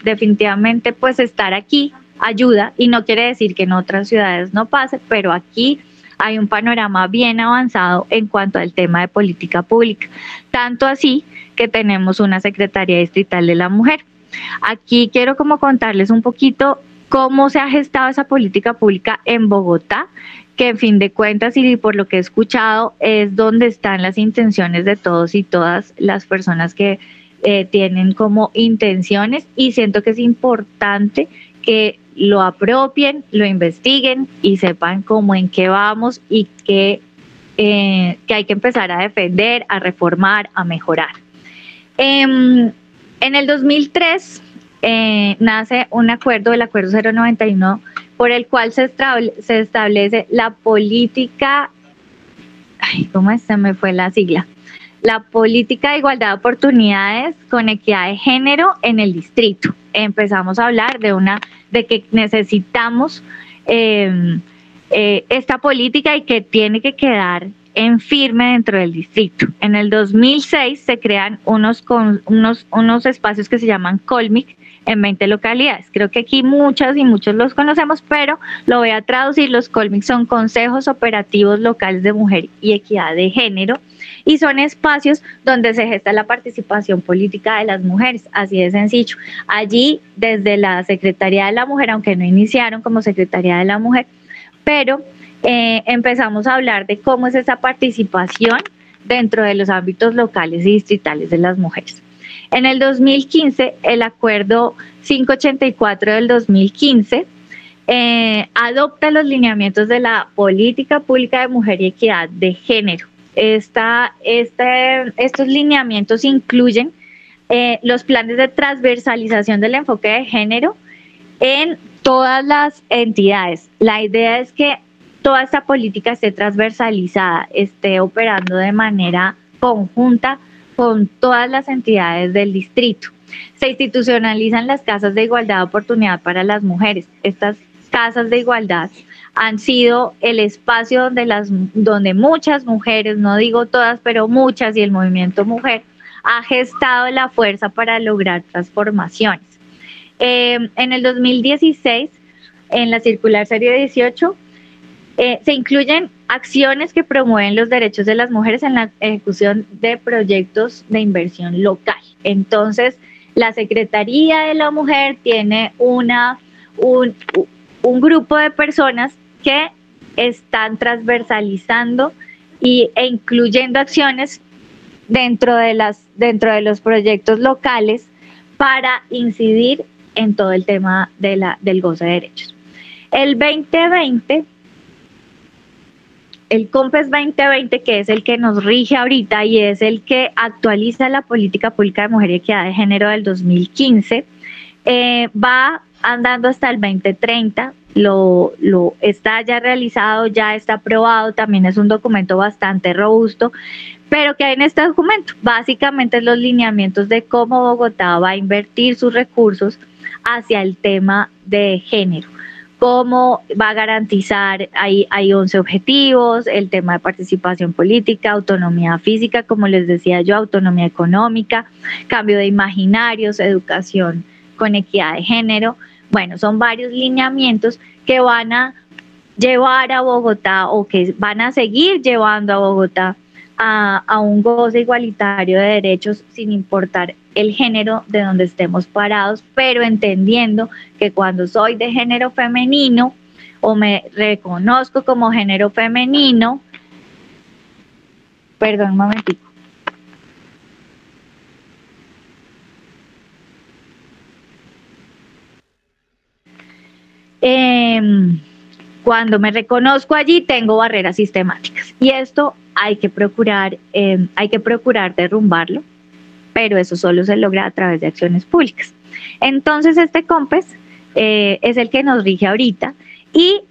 Definitivamente pues estar aquí ayuda y no quiere decir que en otras ciudades no pase, pero aquí hay un panorama bien avanzado en cuanto al tema de política pública, tanto así que tenemos una Secretaría Distrital de la Mujer. Aquí quiero como contarles un poquito cómo se ha gestado esa política pública en Bogotá, que en fin de cuentas y por lo que he escuchado es donde están las intenciones de todos y todas las personas que tienen como intenciones, y siento que es importante que lo apropien, lo investiguen y sepan cómo en qué vamos y que hay que empezar a defender, a reformar, a mejorar. En el 2003 nace un acuerdo, el Acuerdo 091, por el cual se establece la política, ¿cómo se me fue la sigla? La política de igualdad de oportunidades con equidad de género en el distrito. Empezamos a hablar de que necesitamos esta política y que tiene que quedar en firme dentro del distrito. En el 2006 se crean unos espacios que se llaman COLMIC en 20 localidades. Creo que aquí muchas y muchos los conocemos, pero lo voy a traducir. Los COLMIC son Consejos Operativos Locales de Mujer y Equidad de Género, y son espacios donde se gesta la participación política de las mujeres, así de sencillo. Allí, desde la Secretaría de la Mujer, aunque no iniciaron como Secretaría de la Mujer, pero empezamos a hablar de cómo es esa participación dentro de los ámbitos locales y distritales de las mujeres. En el 2015, el Acuerdo 584 del 2015 adopta los lineamientos de la Política Pública de Mujer y Equidad de Género. Estos lineamientos incluyen los planes de transversalización del enfoque de género en todas las entidades. La idea es que toda esta política esté transversalizada, esté operando de manera conjunta con todas las entidades del distrito. Se institucionalizan las casas de igualdad de oportunidad para las mujeres. Estas casas de igualdad han sido el espacio donde muchas mujeres, no digo todas, pero muchas, y el movimiento mujer ha gestado la fuerza para lograr transformaciones. En el 2016, en la circular serie 18, se incluyen acciones que promueven los derechos de las mujeres en la ejecución de proyectos de inversión local. Entonces, la Secretaría de la Mujer tiene un grupo de personas que están transversalizando e incluyendo acciones dentro de los proyectos locales para incidir en todo el tema del goce de derechos. El 2020, el COMPES 2020, que es el que nos rige ahorita y es el que actualiza la Política Pública de Mujer y Equidad de Género del 2015, va andando hasta el 2030, lo está ya realizado, ya está aprobado, también es un documento bastante robusto, pero ¿qué hay en este documento? Básicamente los lineamientos de cómo Bogotá va a invertir sus recursos hacia el tema de género. Cómo va a garantizar, hay 11 objetivos, el tema de participación política, autonomía física, como les decía yo, autonomía económica, cambio de imaginarios, educación con equidad de género. Bueno, son varios lineamientos que van a llevar a Bogotá o que van a seguir llevando a Bogotá a un goce igualitario de derechos sin importar el género de donde estemos parados, pero entendiendo que cuando soy de género femenino o me reconozco como género femenino, perdón un momentico. Cuando me reconozco allí tengo barreras sistemáticas y esto hay que procurar derrumbarlo, pero eso solo se logra a través de acciones públicas. Entonces este COMPES es el que nos rige ahorita y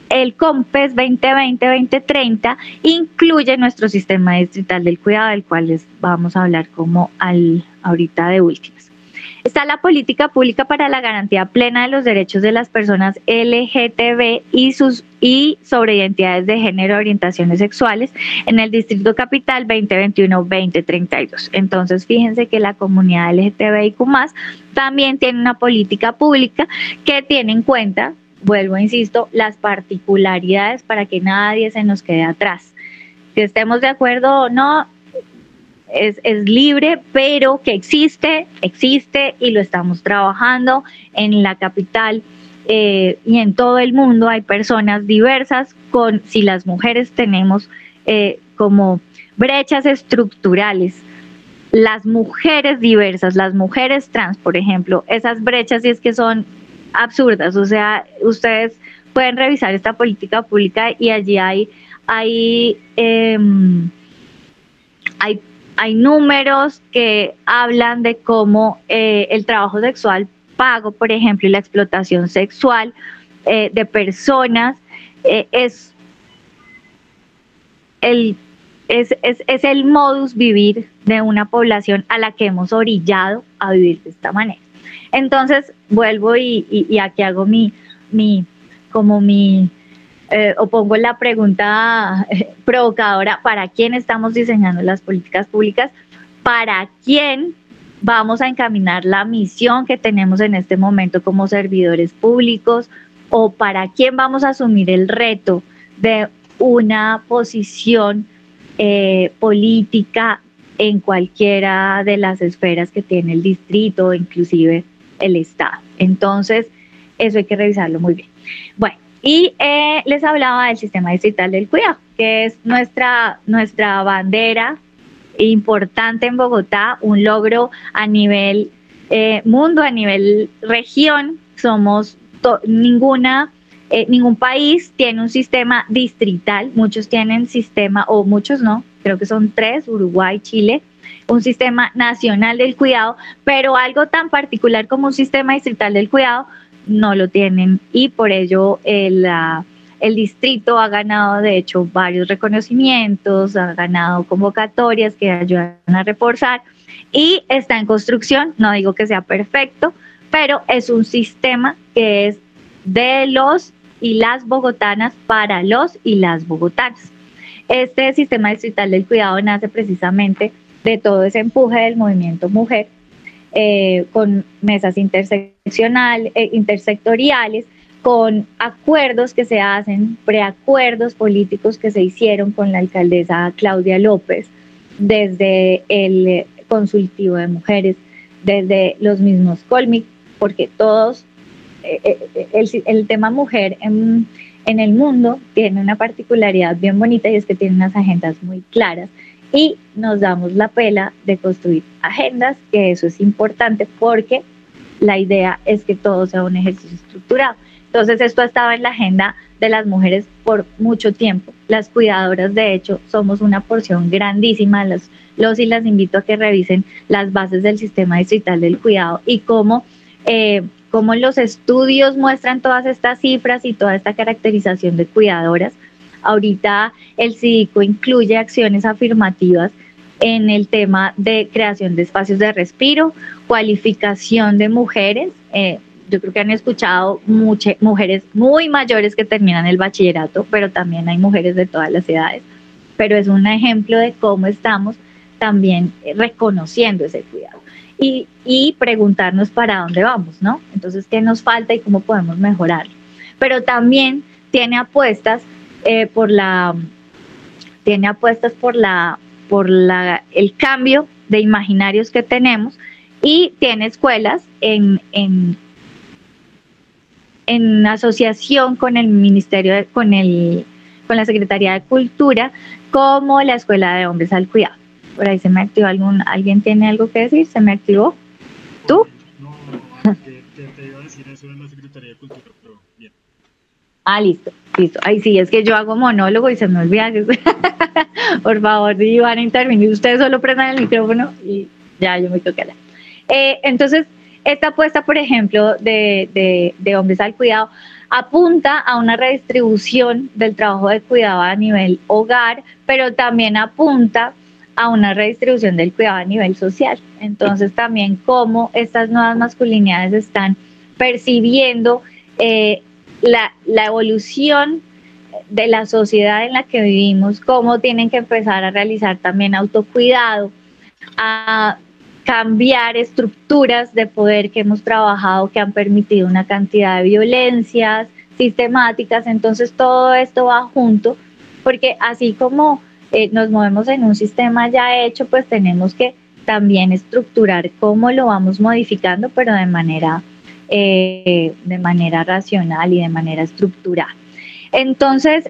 el COMPES 2020-2030 incluye nuestro sistema distrital del cuidado, del cual les vamos a hablar como ahorita de últimas. Está la política pública para la garantía plena de los derechos de las personas LGTB y sobre identidades de género y orientaciones sexuales en el Distrito Capital 2021-2032. Entonces, fíjense que la comunidad LGTBIQ+, también tiene una política pública que tiene en cuenta, vuelvo, insisto, las particularidades para que nadie se nos quede atrás. Si estemos de acuerdo o no, es libre, pero que existe y lo estamos trabajando en la capital y en todo el mundo. Hay personas diversas si las mujeres tenemos como brechas estructurales, las mujeres diversas, las mujeres trans, por ejemplo, esas brechas, y es que son absurdas. O sea, ustedes pueden revisar esta política pública y allí hay números que hablan de cómo el trabajo sexual pago, por ejemplo, y la explotación sexual de personas es el modus vivir de una población a la que hemos orillado a vivir de esta manera. Entonces, vuelvo y aquí hago o pongo la pregunta provocadora: ¿para quién estamos diseñando las políticas públicas? ¿Para quién vamos a encaminar la misión que tenemos en este momento como servidores públicos? ¿O para quién vamos a asumir el reto de una posición política en cualquiera de las esferas que tiene el distrito o inclusive el Estado? Entonces, eso hay que revisarlo muy bien. Bueno, y les hablaba del sistema distrital del cuidado, que es nuestra bandera importante en Bogotá, un logro a nivel mundo, a nivel región. Somos ningún país tiene un sistema distrital. Muchos tienen sistema, o muchos no, creo que son 3, Uruguay, Chile, un sistema nacional del cuidado, pero algo tan particular como un sistema distrital del cuidado no lo tienen, y por ello el distrito ha ganado, de hecho, varios reconocimientos, ha ganado convocatorias que ayudan a reforzar, y está en construcción. No digo que sea perfecto, pero es un sistema que es de los y las bogotanas para los y las bogotanas. Este sistema distrital del cuidado nace precisamente de todo ese empuje del movimiento mujer, con mesas intersectoriales, con acuerdos que se hacen, preacuerdos políticos que se hicieron con la alcaldesa Claudia López, desde el consultivo de mujeres, desde los mismos Colmic, porque todos, el tema mujer en el mundo tiene una particularidad bien bonita, y es que tiene unas agendas muy claras, y nos damos la pela de construir agendas, que eso es importante porque la idea es que todo sea un ejercicio estructurado. Entonces, esto ha estado en la agenda de las mujeres por mucho tiempo. Las cuidadoras, de hecho, somos una porción grandísima. Los y las invito a que revisen las bases del sistema distrital del cuidado y cómo los estudios muestran todas estas cifras y toda esta caracterización de cuidadoras. Ahorita el CIDICO incluye acciones afirmativas en el tema de creación de espacios de respiro, cualificación de mujeres. Yo creo que han escuchado mujeres muy mayores que terminan el bachillerato, pero también hay mujeres de todas las edades. Pero es un ejemplo de cómo estamos también reconociendo ese cuidado. Y preguntarnos para dónde vamos, ¿no? Entonces, ¿qué nos falta y cómo podemos mejorarlo? Pero también tiene apuestas por el cambio de imaginarios que tenemos, y tiene escuelas en asociación con el Ministerio, con la Secretaría de Cultura, como la Escuela de Hombres al Cuidado. Por ahí se me activó ¿alguien tiene algo que decir? ¿Se me activó? ¿Tú? No, que te iba a decir eso en la Secretaría de Cultura, pero bien. Ah, listo. Ay, sí, es que yo hago monólogo y se me olvida. Por favor, si van a intervenir, ustedes solo prendan el micrófono y ya yo me quedo callada. Entonces, esta apuesta, por ejemplo, de Hombres al Cuidado, apunta a una redistribución del trabajo de cuidado a nivel hogar, pero también apunta a una redistribución del cuidado a nivel social. Entonces, también cómo estas nuevas masculinidades están percibiendo la evolución de la sociedad en la que vivimos, cómo tienen que empezar a realizar también autocuidado, a cambiar estructuras de poder que hemos trabajado, que han permitido una cantidad de violencias sistemáticas. Entonces todo esto va junto, porque así como nos movemos en un sistema ya hecho, pues tenemos que también estructurar cómo lo vamos modificando, pero de manera racional y de manera estructurada. Entonces,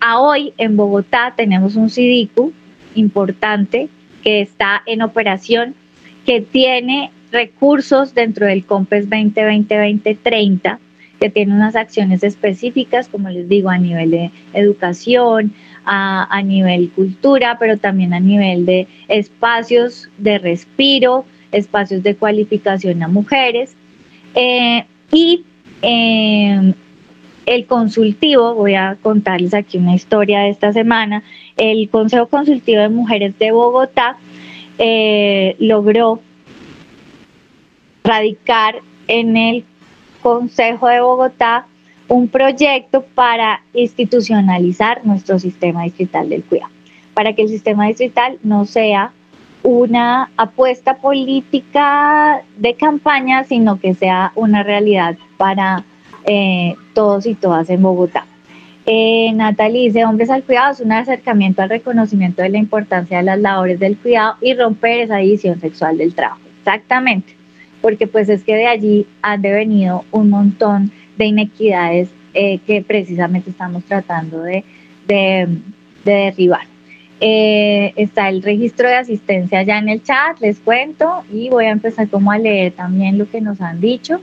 a hoy en Bogotá tenemos un CIDICU importante que está en operación, que tiene recursos dentro del COMPES 2020-2030, que tiene unas acciones específicas, como les digo, a nivel de educación, a nivel cultura, pero también a nivel de espacios de respiro, espacios de cualificación a mujeres. El consultivo, voy a contarles aquí una historia de esta semana, el Consejo Consultivo de Mujeres de Bogotá logró radicar en el Consejo de Bogotá un proyecto para institucionalizar nuestro sistema distrital del cuidado, para que el sistema distrital no sea una apuesta política de campaña, sino que sea una realidad para todos y todas en Bogotá. Natalie dice, Hombres al Cuidado es un acercamiento al reconocimiento de la importancia de las labores del cuidado y romper esa división sexual del trabajo. Exactamente, porque pues es que de allí han devenido un montón de inequidades que precisamente estamos tratando de derribar. Está el registro de asistencia ya en el chat, les cuento, y voy a empezar como a leer también lo que nos han dicho.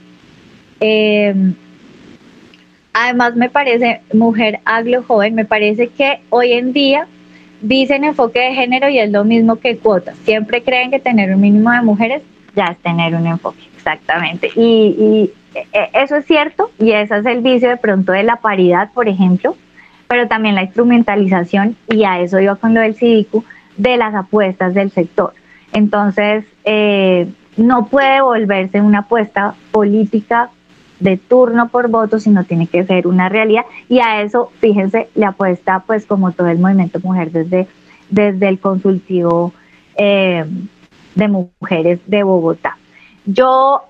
Además me parece, mujer aglo joven, me parece que hoy en día dicen enfoque de género y es lo mismo que cuotas. Siempre creen que tener un mínimo de mujeres ya es tener un enfoque, exactamente. Y eso es cierto, y ese es el vicio de pronto de la paridad, por ejemplo, pero también la instrumentalización, y a eso iba con lo del CIDICU, de las apuestas del sector. Entonces, no puede volverse una apuesta política de turno por voto, sino tiene que ser una realidad, y a eso, fíjense, le apuesta pues como todo el movimiento mujer desde el consultivo de mujeres de Bogotá. Yo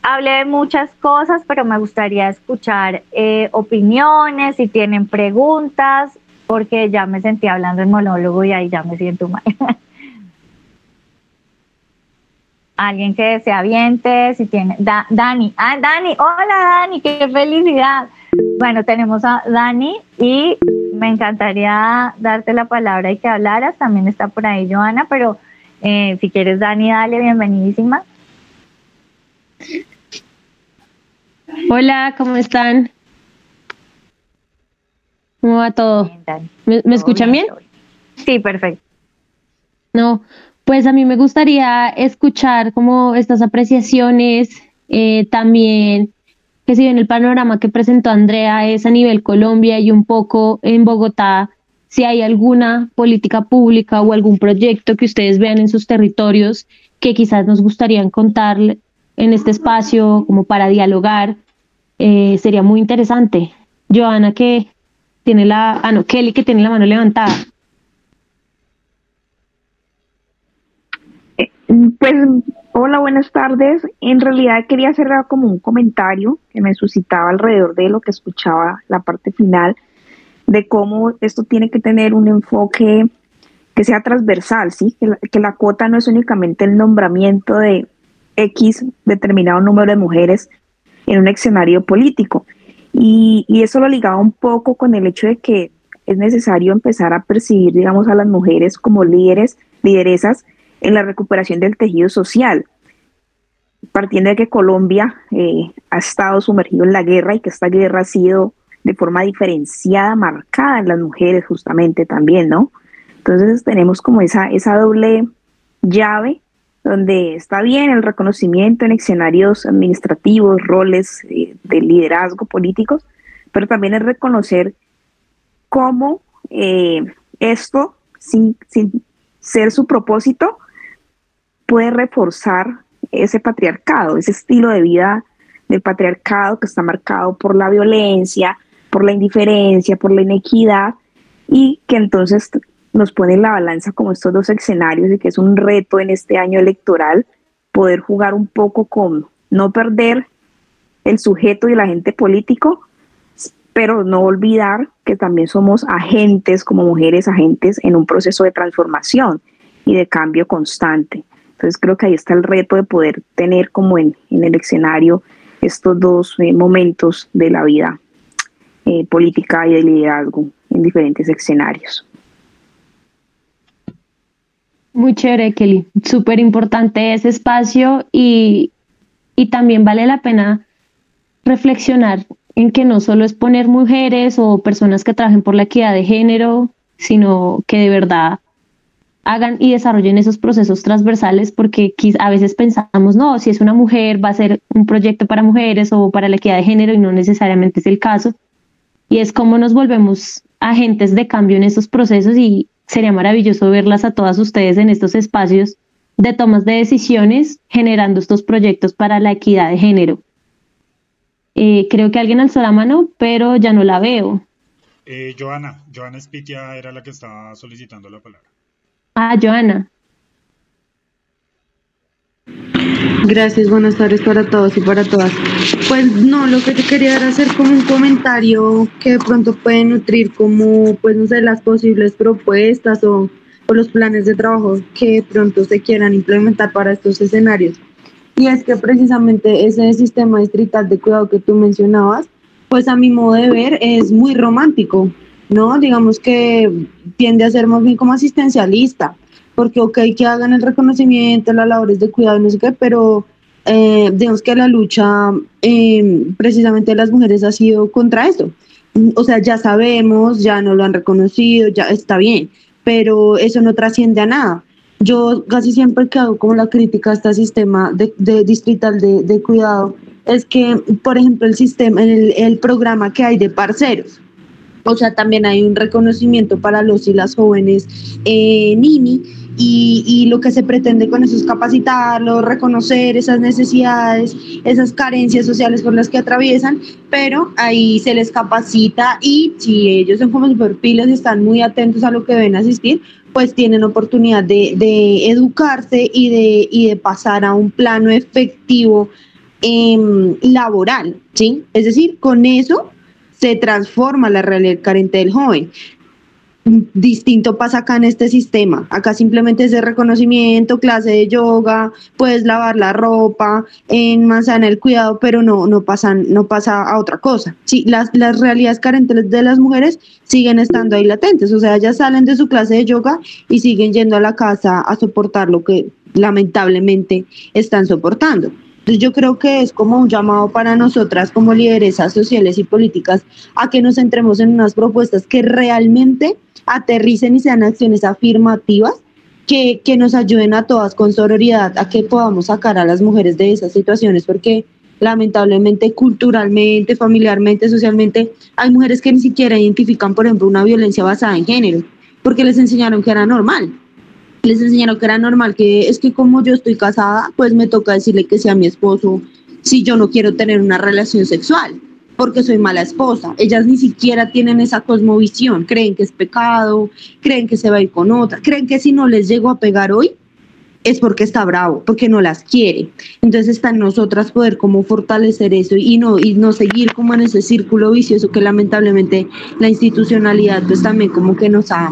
hablé de muchas cosas, pero me gustaría escuchar opiniones, si tienen preguntas, porque ya me sentí hablando en monólogo y ahí ya me siento mal. Alguien que se aviente, si tiene... Dani. Dani, hola Dani, qué felicidad. Bueno, tenemos a Dani y me encantaría darte la palabra y que hablaras. También está por ahí Joana, pero si quieres, Dani, dale, bienvenidísima. Hola, ¿cómo están? ¿Cómo va todo? Bien, ¿Me escuchan bien? Sí, perfecto. No, pues a mí me gustaría escuchar como estas apreciaciones, también que si bien el panorama que presentó Andrea es a nivel Colombia y un poco en Bogotá, si hay alguna política pública o algún proyecto que ustedes vean en sus territorios que quizás nos gustaría contar en este espacio como para dialogar, sería muy interesante. Joana, que tiene Kelly, que tiene la mano levantada. Pues, hola, buenas tardes. En realidad quería hacer como un comentario que me suscitaba alrededor de lo que escuchaba la parte final, de cómo esto tiene que tener un enfoque que sea transversal, ¿sí? Que la cuota no es únicamente el nombramiento de X determinado número de mujeres en un escenario político. Y eso lo ligaba un poco con el hecho de que es necesario empezar a percibir, digamos, a las mujeres como lideresas en la recuperación del tejido social, partiendo de que Colombia ha estado sumergido en la guerra y que esta guerra ha sido de forma diferenciada, marcada en las mujeres justamente también, ¿no? Entonces tenemos como esa doble llave donde está bien el reconocimiento en escenarios administrativos, roles de liderazgo políticos, pero también es reconocer cómo esto, sin ser su propósito, puede reforzar ese patriarcado, ese estilo de vida del patriarcado que está marcado por la violencia, por la indiferencia, por la inequidad, y que entonces nos pone en la balanza como estos dos escenarios, y que es un reto en este año electoral poder jugar un poco con no perder el sujeto y el agente político, pero no olvidar que también somos agentes, como mujeres, agentes en un proceso de transformación y de cambio constante. Entonces creo que ahí está el reto de poder tener como en el escenario estos dos momentos de la vida política y de liderazgo en diferentes escenarios. Muy chévere, Kelly. Súper importante ese espacio y también vale la pena reflexionar en que no solo es poner mujeres o personas que trabajen por la equidad de género, sino que de verdad hagan y desarrollen esos procesos transversales, porque a veces pensamos, no, si es una mujer va a ser un proyecto para mujeres o para la equidad de género, y no necesariamente es el caso. Y es como nos volvemos agentes de cambio en estos procesos, y sería maravilloso verlas a todas ustedes en estos espacios de tomas de decisiones, generando estos proyectos para la equidad de género. Creo que alguien alzó la mano, pero ya no la veo. Joana Espitia era la que estaba solicitando la palabra. Ah, Joana. Gracias, buenas tardes para todos y para todas. Pues no, lo que yo quería era hacer como un comentario que de pronto puede nutrir como, pues no sé, las posibles propuestas o los planes de trabajo que de pronto se quieran implementar para estos escenarios. Y es que precisamente ese sistema distrital de cuidado que tú mencionabas, pues a mi modo de ver es muy romántico, ¿no? Digamos que tiende a ser más bien como asistencialista, porque ok, que hagan el reconocimiento, las labores de cuidado, no sé qué, pero digamos que la lucha precisamente de las mujeres ha sido contra esto. O sea, ya sabemos, ya no lo han reconocido, ya está bien, pero eso no trasciende a nada. Yo casi siempre que hago como la crítica a este sistema de distrital de cuidado es que, por ejemplo, el sistema, el programa que hay de parceros, o sea, también hay un reconocimiento para los y las jóvenes NINI, y lo que se pretende con eso es capacitarlos, reconocer esas necesidades, esas carencias sociales por las que atraviesan, pero ahí se les capacita, y si ellos son como super pilas y están muy atentos a lo que deben asistir, pues tienen oportunidad de educarse y de pasar a un plano efectivo laboral, ¿sí? Es decir, con eso se transforma la realidad carente del joven. Distinto pasa acá en este sistema. Acá simplemente es de reconocimiento, clase de yoga, puedes lavar la ropa, en manzana el cuidado, pero no pasa a otra cosa. Sí, las realidades carentes de las mujeres siguen estando ahí latentes. O sea, ellas salen de su clase de yoga y siguen yendo a la casa a soportar lo que lamentablemente están soportando. Entonces yo creo que es como un llamado para nosotras como lideresas sociales y políticas a que nos centremos en unas propuestas que realmente aterricen y sean acciones afirmativas que nos ayuden a todas con sororidad a que podamos sacar a las mujeres de esas situaciones, porque lamentablemente culturalmente, familiarmente, socialmente hay mujeres que ni siquiera identifican, por ejemplo, una violencia basada en género, porque les enseñaron que era normal. Les enseñaron que era normal, que es que como yo estoy casada, pues me toca decirle que sea mi esposo si yo no quiero tener una relación sexual, porque soy mala esposa. Ellas ni siquiera tienen esa cosmovisión, creen que es pecado, creen que se va a ir con otra, creen que si no les llego a pegar hoy es porque está bravo, porque no las quiere. Entonces está en nosotras poder como fortalecer eso y no seguir como en ese círculo vicioso que lamentablemente la institucionalidad pues también como que nos ha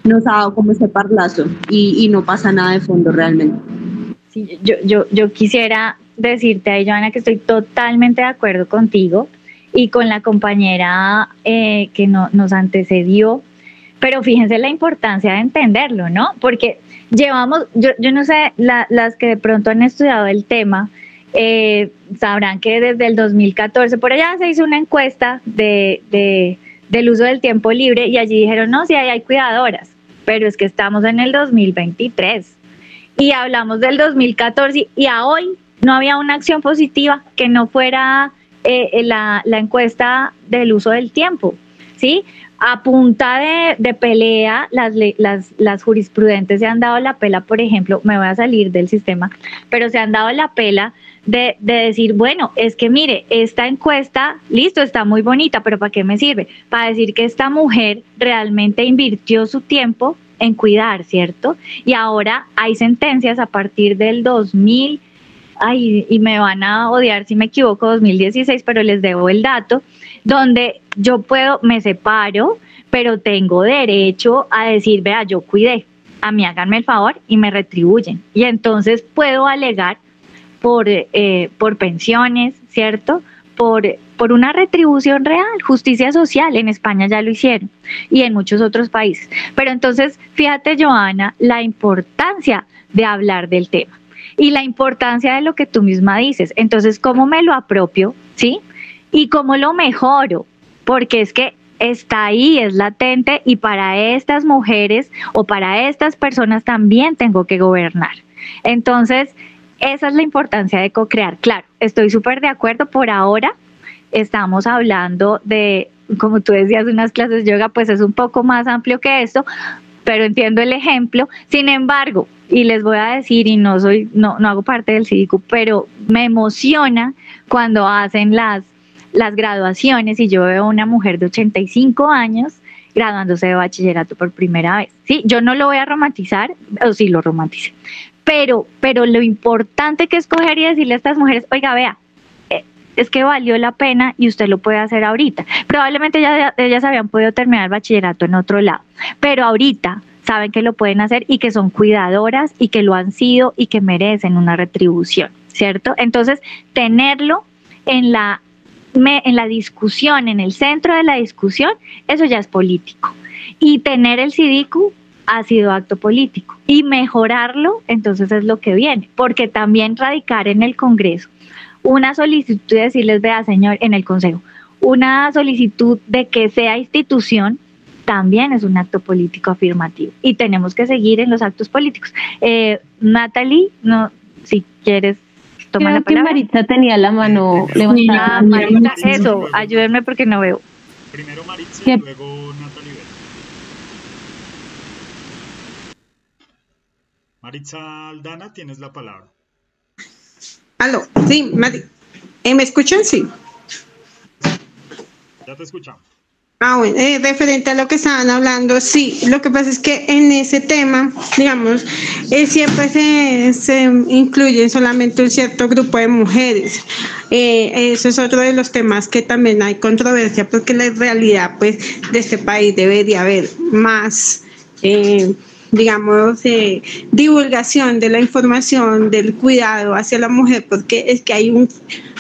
dado como ese parlazo y no pasa nada de fondo realmente. Sí, yo quisiera decirte ahí, Joana, que estoy totalmente de acuerdo contigo y con la compañera que nos antecedió, pero fíjense la importancia de entenderlo, ¿no? Porque llevamos, yo no sé, las que de pronto han estudiado el tema, sabrán que desde el 2014, por allá se hizo una encuesta del uso del tiempo libre y allí dijeron, no, sí, hay cuidadoras, pero es que estamos en el 2023 y hablamos del 2014 y a hoy no había una acción positiva que no fuera la encuesta del uso del tiempo, ¿sí? A punta de pelea, las jurisprudentes se han dado la pela, por ejemplo, me voy a salir del sistema, pero se han dado la pela de decir, bueno, es que mire, esta encuesta, listo, está muy bonita, pero ¿para qué me sirve? Para decir que esta mujer realmente invirtió su tiempo en cuidar, ¿cierto? Y ahora hay sentencias a partir del 2000, y me van a odiar si me equivoco, 2016, pero les debo el dato, donde yo me separo, pero tengo derecho a decir, vea, yo cuidé, a mí háganme el favor y me retribuyen. Y entonces puedo alegar por pensiones, ¿cierto? Por una retribución real, justicia social. En España ya lo hicieron y en muchos otros países. Pero entonces, fíjate, Joana, la importancia de hablar del tema y la importancia de lo que tú misma dices. Entonces, ¿cómo me lo apropio? ¿Sí? Y cómo lo mejoro, porque es que está ahí, es latente, y para estas mujeres o para estas personas también tengo que gobernar. Entonces, esa es la importancia de co-crear. Claro, estoy súper de acuerdo. Por ahora estamos hablando de, como tú decías, unas clases de yoga, pues es un poco más amplio que esto, pero entiendo el ejemplo. Sin embargo, y les voy a decir, y no hago parte del CIDICU, pero me emociona cuando hacen las graduaciones y yo veo a una mujer de 85 años graduándose de bachillerato por primera vez. Sí, yo no lo voy a romantizar, o sí lo romantice, pero lo importante que es coger y decirle a estas mujeres, oiga, vea, es que valió la pena y usted lo puede hacer ahorita. Probablemente ellas habían podido terminar el bachillerato en otro lado, pero ahorita saben que lo pueden hacer y que son cuidadoras y que lo han sido y que merecen una retribución, ¿cierto? Entonces, tenerlo en la discusión, en el centro de la discusión, eso ya es político. Y tener el CIDICU ha sido acto político. Y mejorarlo, entonces es lo que viene. Porque también radicar en el Congreso una solicitud de decirles, vea, señor, en el Consejo, una solicitud de que sea institución, también es un acto político afirmativo. Y tenemos que seguir en los actos políticos. Natalie, no, si quieres... Toma la palabra. Maritza tenía la mano levantada. Maritza, eso, ayúdenme porque no veo. Primero Maritza y luego Natalie. Maritza Aldana, tienes la palabra. Aló, sí, ¿me escuchan? Sí. Ya te escuchamos. Bueno, referente a lo que estaban hablando, sí, lo que pasa es que en ese tema, digamos, siempre se incluye solamente un cierto grupo de mujeres. Eso es otro de los temas que también hay controversia, porque la realidad, pues, de este país debería haber más, digamos, divulgación de la información, del cuidado hacia la mujer, porque es que hay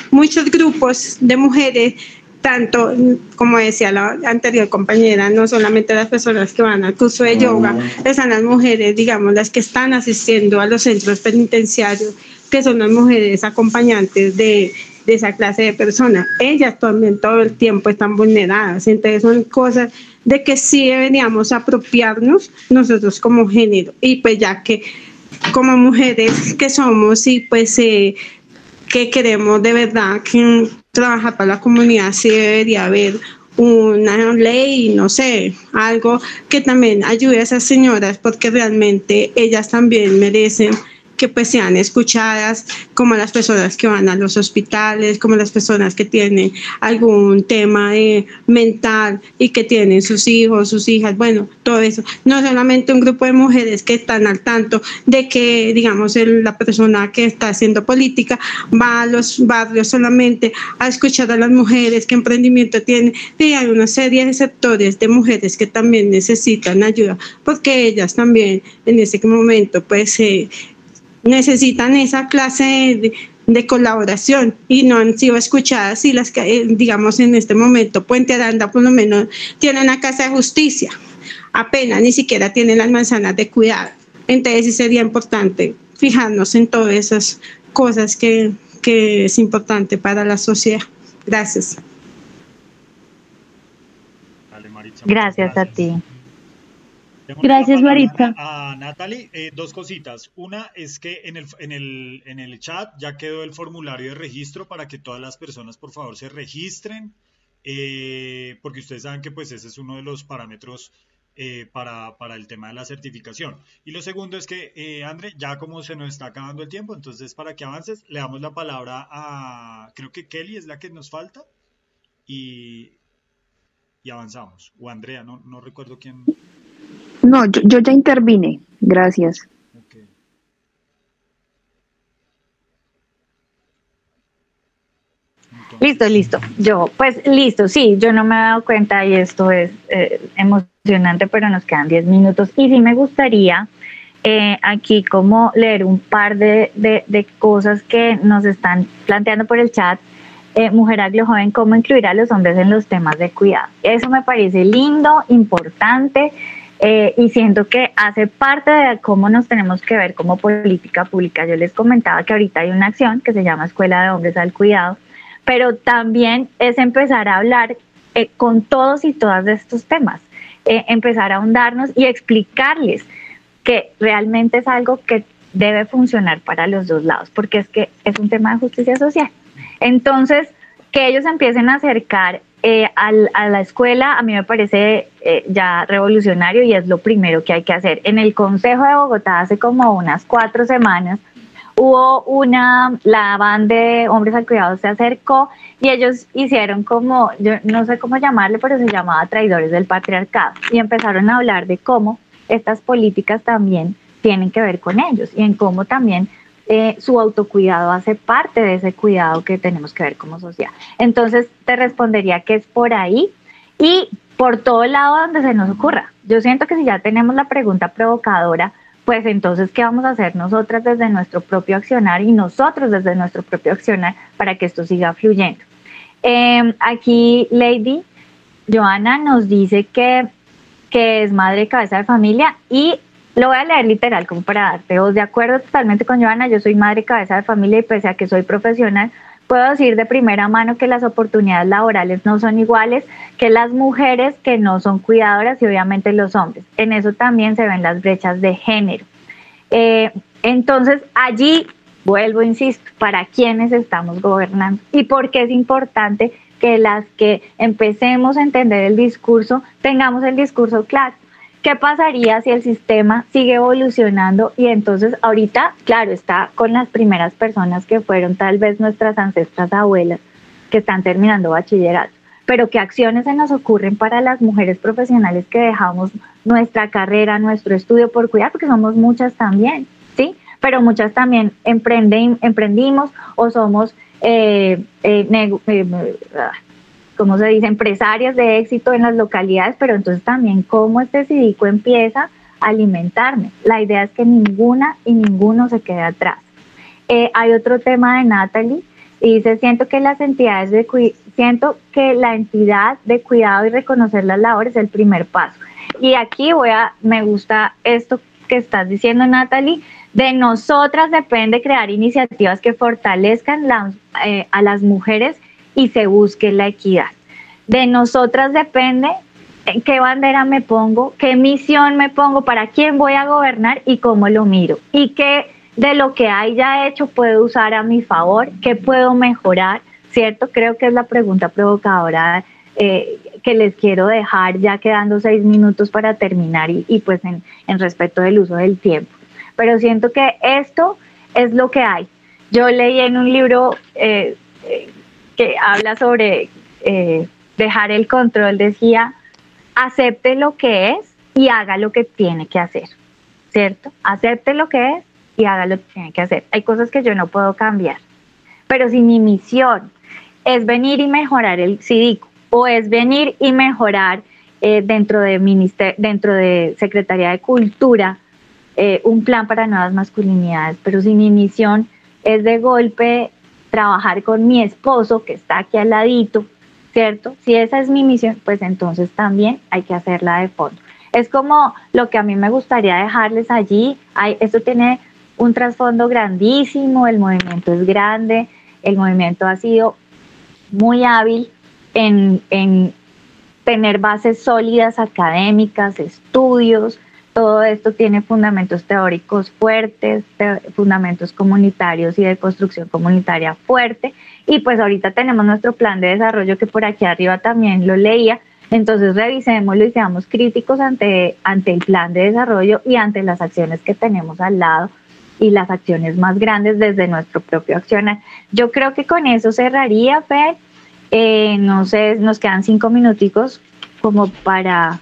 muchos grupos de mujeres, tanto, como decía la anterior compañera, no solamente las personas que van al curso de yoga, están las mujeres, digamos, las que están asistiendo a los centros penitenciarios, que son las mujeres acompañantes de esa clase de personas. Ellas también todo el tiempo están vulneradas, entonces son cosas de que sí deberíamos apropiarnos nosotros como género, y pues ya que como mujeres que somos y pues que queremos de verdad que trabajar para la comunidad, sí debería haber una ley, no sé, algo que también ayude a esas señoras, porque realmente ellas también merecen que pues sean escuchadas, como las personas que van a los hospitales, como las personas que tienen algún tema mental y que tienen sus hijos, sus hijas, bueno, todo eso. No solamente un grupo de mujeres que están al tanto de que, digamos, la persona que está haciendo política va a los barrios solamente a escuchar a las mujeres, qué emprendimiento tienen, y hay una serie de sectores de mujeres que también necesitan ayuda, porque ellas también en ese momento pues necesitan esa clase de colaboración y no han sido escuchadas, y las que, digamos, en este momento Puente Aranda por lo menos tiene una casa de justicia, apenas ni siquiera tiene las manzanas de cuidado. Entonces sí sería importante fijarnos en todas esas cosas que es importante para la sociedad. Gracias. Dale, Maritza, gracias a ti. Gracias, Maritza. A Natalie, dos cositas. Una es que en el chat ya quedó el formulario de registro para que todas las personas, por favor, se registren, porque ustedes saben que pues ese es uno de los parámetros para el tema de la certificación. Y lo segundo es que, André, ya como se nos está acabando el tiempo, entonces para que avances, le damos la palabra a, creo que Kelly es la que nos falta, y avanzamos. O Andrea, no recuerdo quién... No, yo ya intervine. Gracias. Okay. Listo. Listo, sí, yo no me he dado cuenta y esto es emocionante, pero nos quedan 10 minutos. Y sí me gustaría aquí como leer un par de cosas que nos están planteando por el chat. Mujer Aglo Joven, cómo incluir a los hombres en los temas de cuidado. Eso me parece lindo, importante, y siento que hace parte de cómo nos tenemos que ver como política pública. Yo les comentaba que ahorita hay una acción que se llama Escuela de Hombres al Cuidado, pero también es empezar a hablar con todos y todas de estos temas, empezar a ahondarnos y explicarles que realmente es algo que debe funcionar para los dos lados, porque es que es un tema de justicia social. Entonces, que ellos empiecen a acercar a la escuela, a mí me parece ya revolucionario y es lo primero que hay que hacer. En el Consejo de Bogotá hace como unas 4 semanas hubo la banda de Hombres al Cuidado se acercó y ellos hicieron como, yo no sé cómo llamarle, pero se llamaba Traidores del Patriarcado, y empezaron a hablar de cómo estas políticas también tienen que ver con ellos y en cómo también su autocuidado hace parte de ese cuidado que tenemos que ver como sociedad. Entonces te respondería que es por ahí y por todo lado donde se nos ocurra. Yo siento que si ya tenemos la pregunta provocadora, pues entonces ¿qué vamos a hacer nosotras desde nuestro propio accionar y nosotros desde nuestro propio accionar para que esto siga fluyendo? Aquí Lady Joana nos dice que es madre cabeza de familia, y lo voy a leer literal como para darte voz. De acuerdo totalmente con Joana, yo soy madre cabeza de familia y pese a que soy profesional, puedo decir de primera mano que las oportunidades laborales no son iguales que las mujeres que no son cuidadoras y obviamente los hombres. En eso también se ven las brechas de género. Entonces allí, vuelvo, insisto, ¿para quiénes estamos gobernando? Y por qué es importante que las que empecemos a entender el discurso, tengamos el discurso claro. ¿Qué pasaría si el sistema sigue evolucionando? Y entonces ahorita, claro, está con las primeras personas que fueron tal vez nuestras ancestras abuelas que están terminando bachillerato, pero ¿qué acciones se nos ocurren para las mujeres profesionales que dejamos nuestra carrera, nuestro estudio por cuidar? Porque somos muchas también, ¿sí? Pero muchas también emprendimos o somos ¿cómo se dice?, empresarias de éxito en las localidades, pero entonces también cómo este CIDICO empieza a alimentarme. La idea es que ninguna y ninguno se quede atrás. Hay otro tema de Natalie, y dice, siento que la entidad de cuidado y reconocer las labores es el primer paso. Y aquí me gusta esto que estás diciendo, Natalie, de nosotras depende crear iniciativas que fortalezcan a las mujeres y se busque la equidad. De nosotras depende en qué bandera me pongo, qué misión me pongo, para quién voy a gobernar y cómo lo miro. Y qué de lo que hay ya hecho puedo usar a mi favor, qué puedo mejorar, ¿cierto? Creo que es la pregunta provocadora que les quiero dejar, ya quedando 6 minutos para terminar y pues en respeto del uso del tiempo. Pero siento que esto es lo que hay. Yo leí en un libro que habla sobre dejar el control, decía, acepte lo que es y haga lo que tiene que hacer, ¿cierto? Acepte lo que es y haga lo que tiene que hacer. Hay cosas que yo no puedo cambiar, pero si mi misión es venir y mejorar el CIDICO o es venir y mejorar dentro de Secretaría de Cultura un plan para nuevas masculinidades, pero si mi misión es de golpe trabajar con mi esposo que está aquí al ladito, ¿cierto? Si esa es mi misión, pues entonces también hay que hacerla de fondo. Es como lo que a mí me gustaría dejarles allí. Esto tiene un trasfondo grandísimo, el movimiento es grande, el movimiento ha sido muy hábil en tener bases sólidas académicas, estudios. Todo esto tiene fundamentos teóricos fuertes, fundamentos comunitarios y de construcción comunitaria fuerte. Y pues ahorita tenemos nuestro plan de desarrollo que por aquí arriba también lo leía. Entonces revisémoslo y seamos críticos ante el plan de desarrollo y ante las acciones que tenemos al lado y las acciones más grandes desde nuestro propio accionar. Yo creo que con eso cerraría, Fer. No sé, nos quedan 5 minuticos como para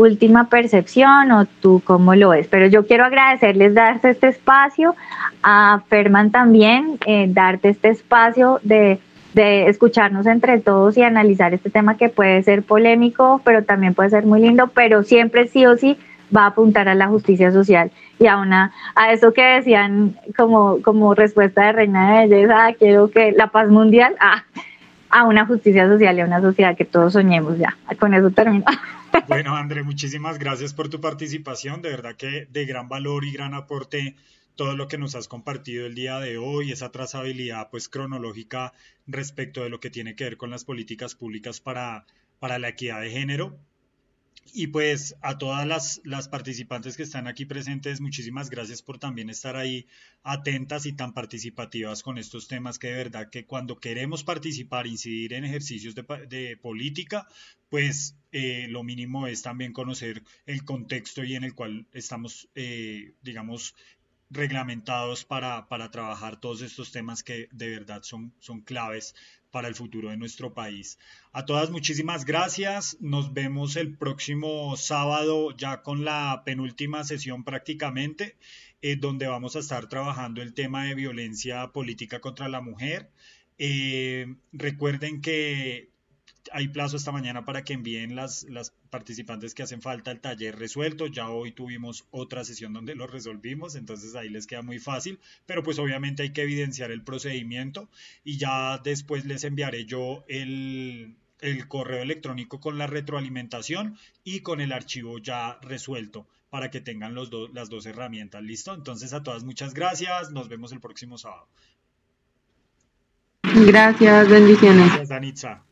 última percepción o tú cómo lo ves. Pero yo quiero agradecerles darse este espacio, a Ferman también, darte este espacio de escucharnos entre todos y analizar este tema que puede ser polémico, pero también puede ser muy lindo, pero siempre sí o sí va a apuntar a la justicia social y a eso que decían como respuesta de Reina de Belleza, quiero que la paz mundial, a una justicia social y a una sociedad que todos soñemos. Ya, con eso termino. Bueno, André, muchísimas gracias por tu participación, de verdad que de gran valor y gran aporte todo lo que nos has compartido el día de hoy, esa trazabilidad pues cronológica respecto de lo que tiene que ver con las políticas públicas para la equidad de género. Y pues a todas las participantes que están aquí presentes, muchísimas gracias por también estar ahí atentas y tan participativas con estos temas, que de verdad que cuando queremos participar, incidir en ejercicios de política, pues lo mínimo es también conocer el contexto y en el cual estamos, digamos, reglamentados para trabajar todos estos temas que de verdad son claves para el futuro de nuestro país. A todas, muchísimas gracias. Nos vemos el próximo sábado ya con la penúltima sesión prácticamente, donde vamos a estar trabajando el tema de violencia política contra la mujer. Recuerden que hay plazo esta mañana para que envíen las participantes que hacen falta al taller resuelto. Ya hoy tuvimos otra sesión donde lo resolvimos, entonces ahí les queda muy fácil, pero pues obviamente hay que evidenciar el procedimiento y ya después les enviaré yo el correo electrónico con la retroalimentación y con el archivo ya resuelto para que tengan las dos herramientas. ¿Listo? Entonces a todas muchas gracias, nos vemos el próximo sábado. Gracias, bendiciones. Gracias, Danitza.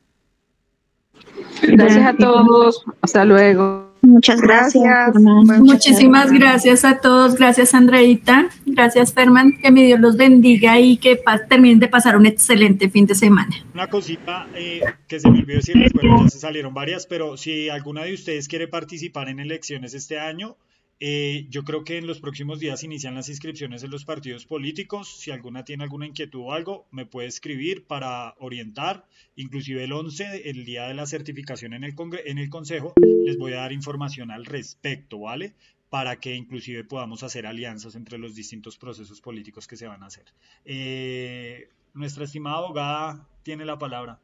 Gracias a todos. Hasta luego. Muchas gracias. Muchísimas gracias a todos. Gracias, Andreita. Gracias, Ferman. Que mi Dios los bendiga y que terminen de pasar un excelente fin de semana. Una cosita que se me olvidó decirles, bueno, ya se salieron varias, pero si alguna de ustedes quiere participar en elecciones este año, yo creo que en los próximos días inician las inscripciones en los partidos políticos. Si alguna tiene alguna inquietud o algo, me puede escribir para orientar. Inclusive el 11, el día de la certificación en el Consejo, les voy a dar información al respecto, ¿vale? Para que inclusive podamos hacer alianzas entre los distintos procesos políticos que se van a hacer. Nuestra estimada abogada tiene la palabra.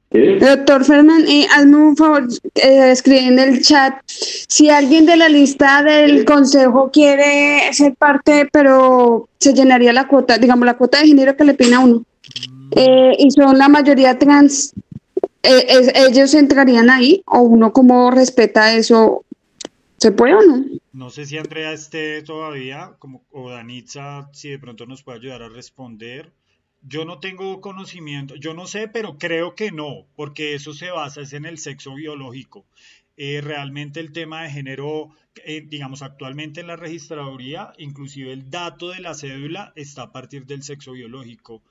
Doctor Ferman, hazme un favor, escribe en el chat si alguien de la lista del consejo quiere ser parte, pero se llenaría la cuota, digamos la cuota de género que le piden a uno, y son la mayoría trans, ellos entrarían ahí, o uno como respeta eso, ¿se puede o no? No sé si Andrea esté todavía, o Danitza, si de pronto nos puede ayudar a responder. Yo no tengo conocimiento, yo no sé, pero creo que no, porque eso se basa en el sexo biológico. Realmente el tema de género, digamos, actualmente en la registraduría, inclusive el dato de la cédula está a partir del sexo biológico.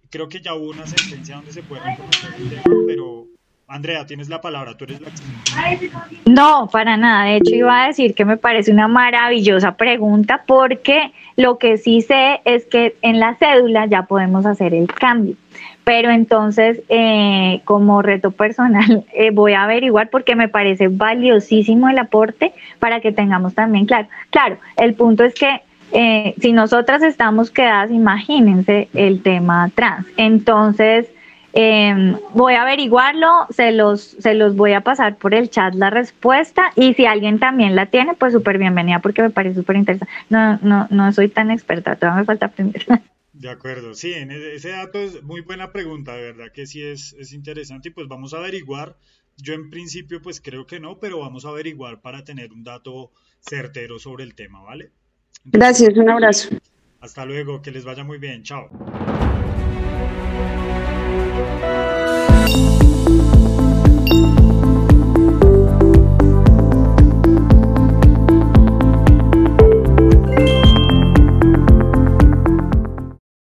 Creo que ya hubo una sentencia donde se puede reconocer el tema, pero Andrea, tienes la palabra, tú eres la experta. No, para nada. De hecho, iba a decir que me parece una maravillosa pregunta porque lo que sí sé es que en la cédula ya podemos hacer el cambio. Pero entonces, como reto personal, voy a averiguar porque me parece valiosísimo el aporte para que tengamos también claro. Claro, el punto es que si nosotras estamos quedadas, imagínense el tema trans. Entonces, voy a averiguarlo, se los voy a pasar por el chat la respuesta y si alguien también la tiene, pues súper bienvenida porque me parece súper interesante. No soy tan experta, todavía me falta aprender. De acuerdo, sí, en ese dato es muy buena pregunta, de verdad que sí es interesante y pues vamos a averiguar. Yo en principio pues creo que no, pero vamos a averiguar para tener un dato certero sobre el tema, ¿vale? Entonces, gracias, un abrazo. Hasta luego, que les vaya muy bien, chao.